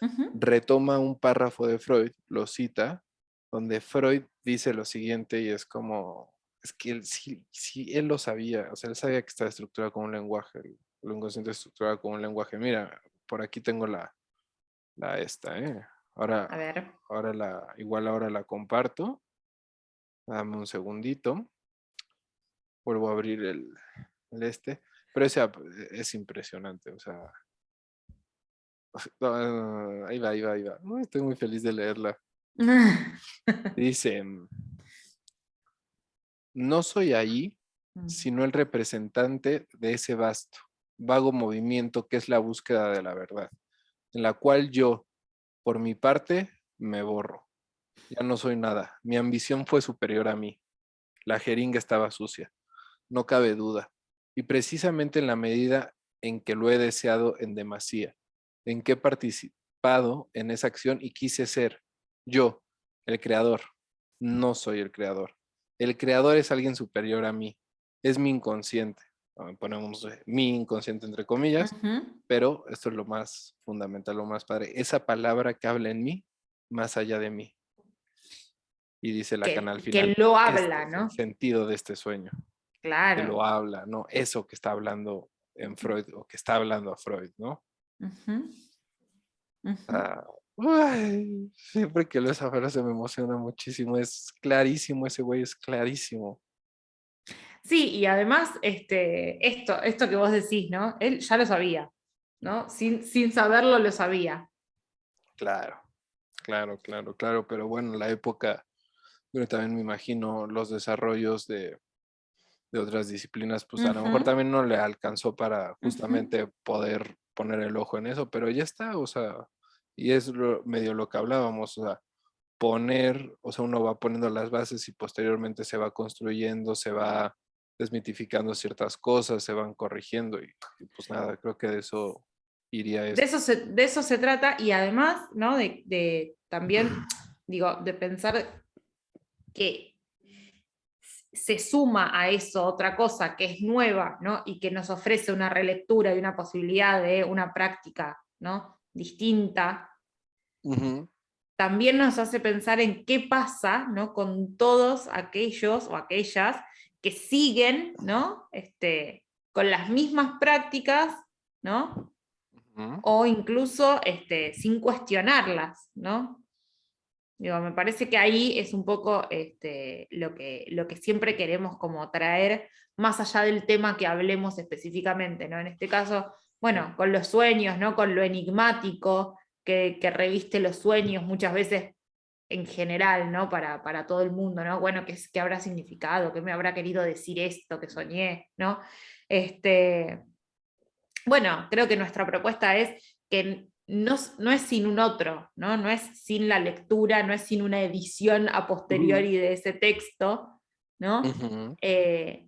ujú. retoma un párrafo de Freud, lo cita, donde Freud dice lo siguiente y es como, es que él sí, él lo sabía, o sea, él sabía que estaba estructurado como un lenguaje, el inconsciente estructurado como un lenguaje. Mira, por aquí tengo la esta, ¿eh? Ahora, A ver. igual ahora la comparto, dame un segundito, vuelvo a abrir el pero es impresionante, o sea, no, ahí va. Uy, estoy muy feliz de leerla. Dice, no soy ahí, sino el representante de ese vasto, vago movimiento que es la búsqueda de la verdad, en la cual yo, por mi parte, me borro. Ya no soy nada. Mi ambición fue superior a mí. La jeringa estaba sucia, no cabe duda. Y precisamente en la medida en que lo he deseado en demasía, en que he participado en esa acción y quise ser yo, el creador. No soy el creador. El creador es alguien superior a mí. Es mi inconsciente. Ponemos mi inconsciente entre comillas, Ujú. pero esto es lo más fundamental, lo más padre. Esa palabra que habla en mí, más allá de mí. Y dice Lacan al Que final, lo este habla, es el ¿no? sentido de este sueño, que Claro. lo habla, ¿no? Eso que está hablando en Freud o que está hablando a Freud, ¿no? Ujú, ujú. Ah, uy, siempre que leo esa frase me emociona muchísimo, es clarísimo, ese güey es clarísimo. Sí, y además, esto que vos decís, ¿no? Él ya lo sabía, ¿no? Sin saberlo lo sabía. Claro, claro, claro, claro, pero bueno, la época, pero también me imagino los desarrollos de otras disciplinas, pues a lo mejor Ujú, también no le alcanzó para ujú. justamente poder poner el ojo en eso, pero ya está, o sea, y es medio lo que hablábamos, o sea, poner, o sea, uno va poniendo las bases y posteriormente se va construyendo, se va desmitificando ciertas cosas, se van corrigiendo y pues nada, creo que de eso iría esto. De eso se trata y además, ¿no? De también, digo, de pensar que se suma a eso otra cosa que es nueva, ¿no? Y que nos ofrece una relectura y una posibilidad de una práctica, ¿no? Distinta, Ujú, también nos hace pensar en qué pasa, ¿no? Con todos aquellos o aquellas que siguen, ¿no? Con las mismas prácticas, ¿no? ujú. O incluso sin cuestionarlas, ¿no? Digo, me parece que ahí es un poco lo que siempre queremos como traer, más allá del tema que hablemos específicamente, ¿no? En este caso, bueno, con los sueños, ¿no? Con lo enigmático que reviste los sueños muchas veces en general, ¿no? Para todo el mundo, ¿no? Bueno, ¿qué habrá significado? ¿Qué me habrá querido decir esto que soñé? ¿No? Este, bueno, creo que nuestra propuesta es que no es sin un otro, ¿no? No es sin la lectura, no es sin una edición a Ujú, posteriori de ese texto, ¿no? ujú. Eh,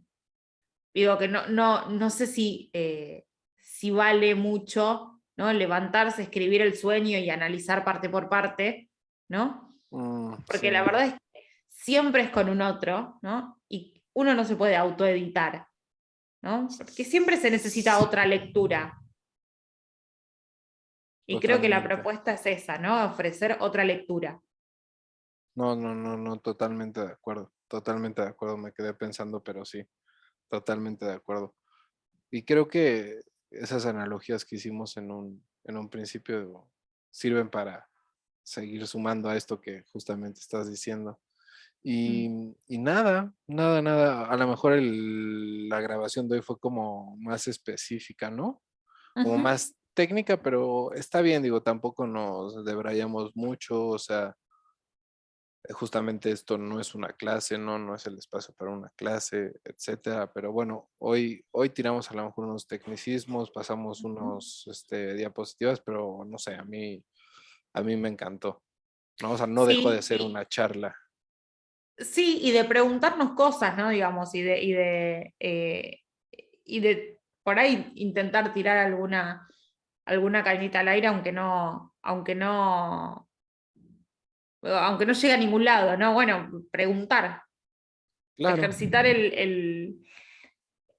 digo que no sé si vale mucho, ¿no? Levantarse, escribir el sueño y analizar parte por parte, ¿no? Sí, Porque la verdad es que siempre es con un otro, ¿no? Y uno no se puede autoeditar, ¿no? Porque siempre se necesita sí, otra lectura. Y creo que la totalmente. propuesta es esa, ¿no? Ofrecer otra lectura. No, no, no, no, totalmente de acuerdo, me quedé pensando, pero sí, totalmente de acuerdo. Y creo que esas analogías que hicimos en un principio sirven para seguir sumando a esto que justamente estás diciendo. Mm. Y nada, nada, nada, a lo mejor la grabación de hoy fue como más específica, ¿no? Como Ujú. más técnica, pero está bien, digo, tampoco nos debrayamos mucho, o sea, justamente esto no es una clase, ¿no? No es el espacio para una clase, etcétera. Pero bueno, hoy tiramos a lo mejor unos tecnicismos, pasamos Ujú. unos diapositivas, pero no sé, a mí me encantó, ¿no? O sea, no dejó de Sí, ser una charla. sí, y de preguntarnos cosas, ¿no? Digamos, y de por ahí intentar tirar alguna cañita al aire, aunque no llegue a ningún lado, ¿no? Bueno, preguntar, Claro, ejercitar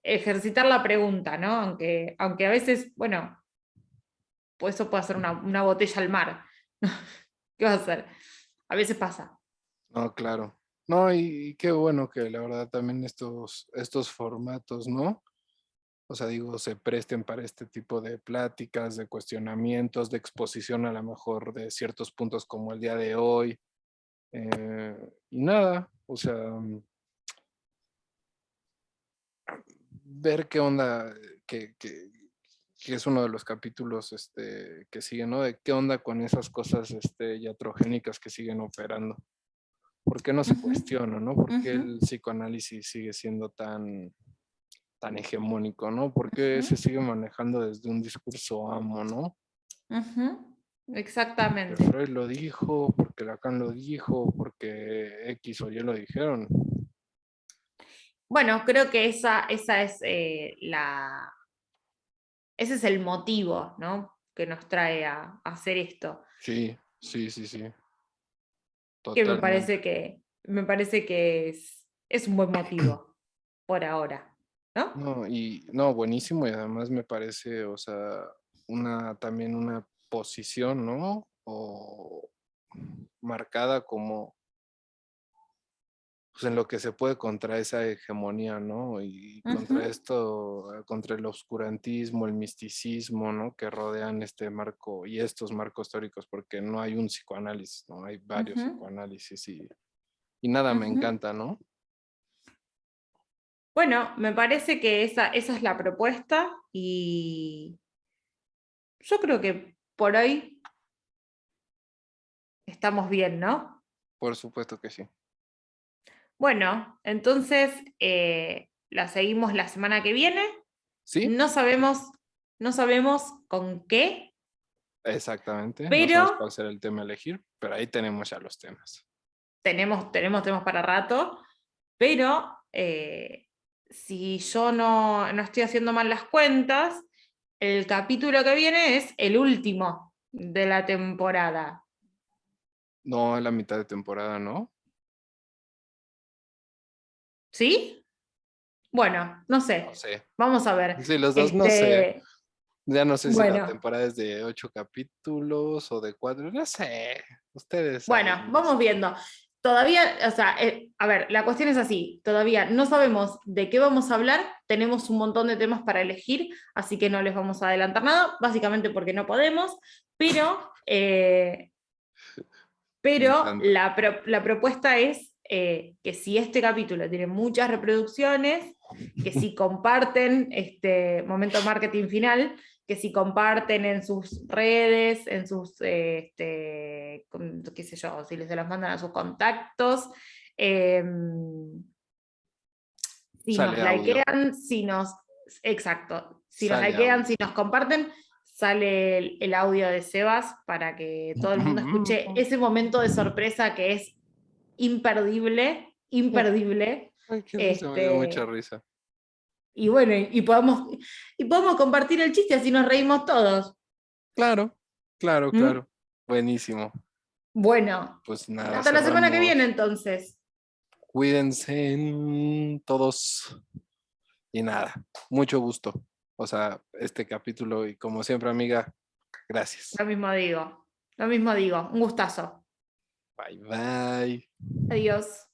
ejercitar la pregunta, ¿no? Aunque a veces, bueno, pues eso puede ser una botella al mar. ¿Qué va a hacer? A veces pasa. no, claro. No, y qué bueno que la verdad también estos formatos, ¿no? O sea, digo, se presten para este tipo de pláticas, de cuestionamientos, de exposición a lo mejor de ciertos puntos como el día de hoy. Y nada, o sea, ver qué onda, que es uno de los capítulos que siguen, ¿no? De qué onda con esas cosas iatrogénicas que siguen operando. ¿Por qué no se Ujú, cuestiona, no? ¿Por qué ujú. el psicoanálisis sigue siendo tan tan hegemónico, ¿no? Porque se sigue manejando desde un discurso amo, ¿no? Ujú, Que exactamente. Freud lo dijo, porque Lacan lo dijo, porque X o Y lo dijeron. Bueno, creo que esa es ese es el motivo, ¿no? Que nos trae a hacer esto. Sí, sí, sí, sí, Que totalmente. me parece que es un buen motivo por ahora, ¿no? No, y no, buenísimo, y además me parece, o sea, también una posición, ¿no? O marcada como pues, en lo que se puede contra esa hegemonía, ¿no? Y contra Ujú, esto, contra el oscurantismo, el misticismo, ¿no? Que rodean este marco y estos marcos teóricos, porque no hay un psicoanálisis, ¿no? Hay varios ujú, psicoanálisis y nada me ujú. encanta, ¿no? Bueno, me parece que esa es la propuesta y yo creo que por hoy estamos bien, ¿no? Por supuesto que sí. Bueno, entonces la seguimos la semana que viene. ¿Sí? No sabemos, no sabemos con qué, Exactamente. No pero sabemos cuál será el tema a elegir, pero ahí tenemos ya los temas. tenemos temas para rato, pero si yo no estoy haciendo mal las cuentas, el capítulo que viene es el último de la temporada. No a la mitad de temporada, ¿no? ¿Sí? Bueno, no No sé. sé. Vamos a ver. Sí, los dos no sé. Ya no sé si la Bueno, temporada es de 8 capítulos o de 4. No sé. Ustedes bueno, ahí. vamos viendo. Todavía, o sea, a ver, la cuestión es así, todavía no sabemos de qué vamos a hablar, tenemos un montón de temas para elegir, así que no les vamos a adelantar nada, básicamente porque no podemos, pero, eh, Me pero encanta. la propuesta es que si este capítulo tiene muchas reproducciones, que si comparten este momento marketing final, que si comparten en sus redes, en sus, qué sé yo, si les se los mandan a sus contactos, eh, si nos Sale audio. likean, exacto, si nos Sale likean, audio. si nos comparten, sale el audio de Sebas para que todo el mundo escuche ese momento de sorpresa que es imperdible, imperdible. Ay, qué risa, me dio mucha Este, risa. y bueno, y podemos compartir el chiste, así nos reímos todos. Claro, claro, ¿Mm? claro. Buenísimo. Bueno, Pues nada, hasta la semana que viene cerramos. entonces. Cuídense todos. Y nada, mucho gusto. O sea, este capítulo y como siempre, amiga, gracias. Lo mismo digo, lo mismo digo. Un gustazo. Bye bye. Adiós.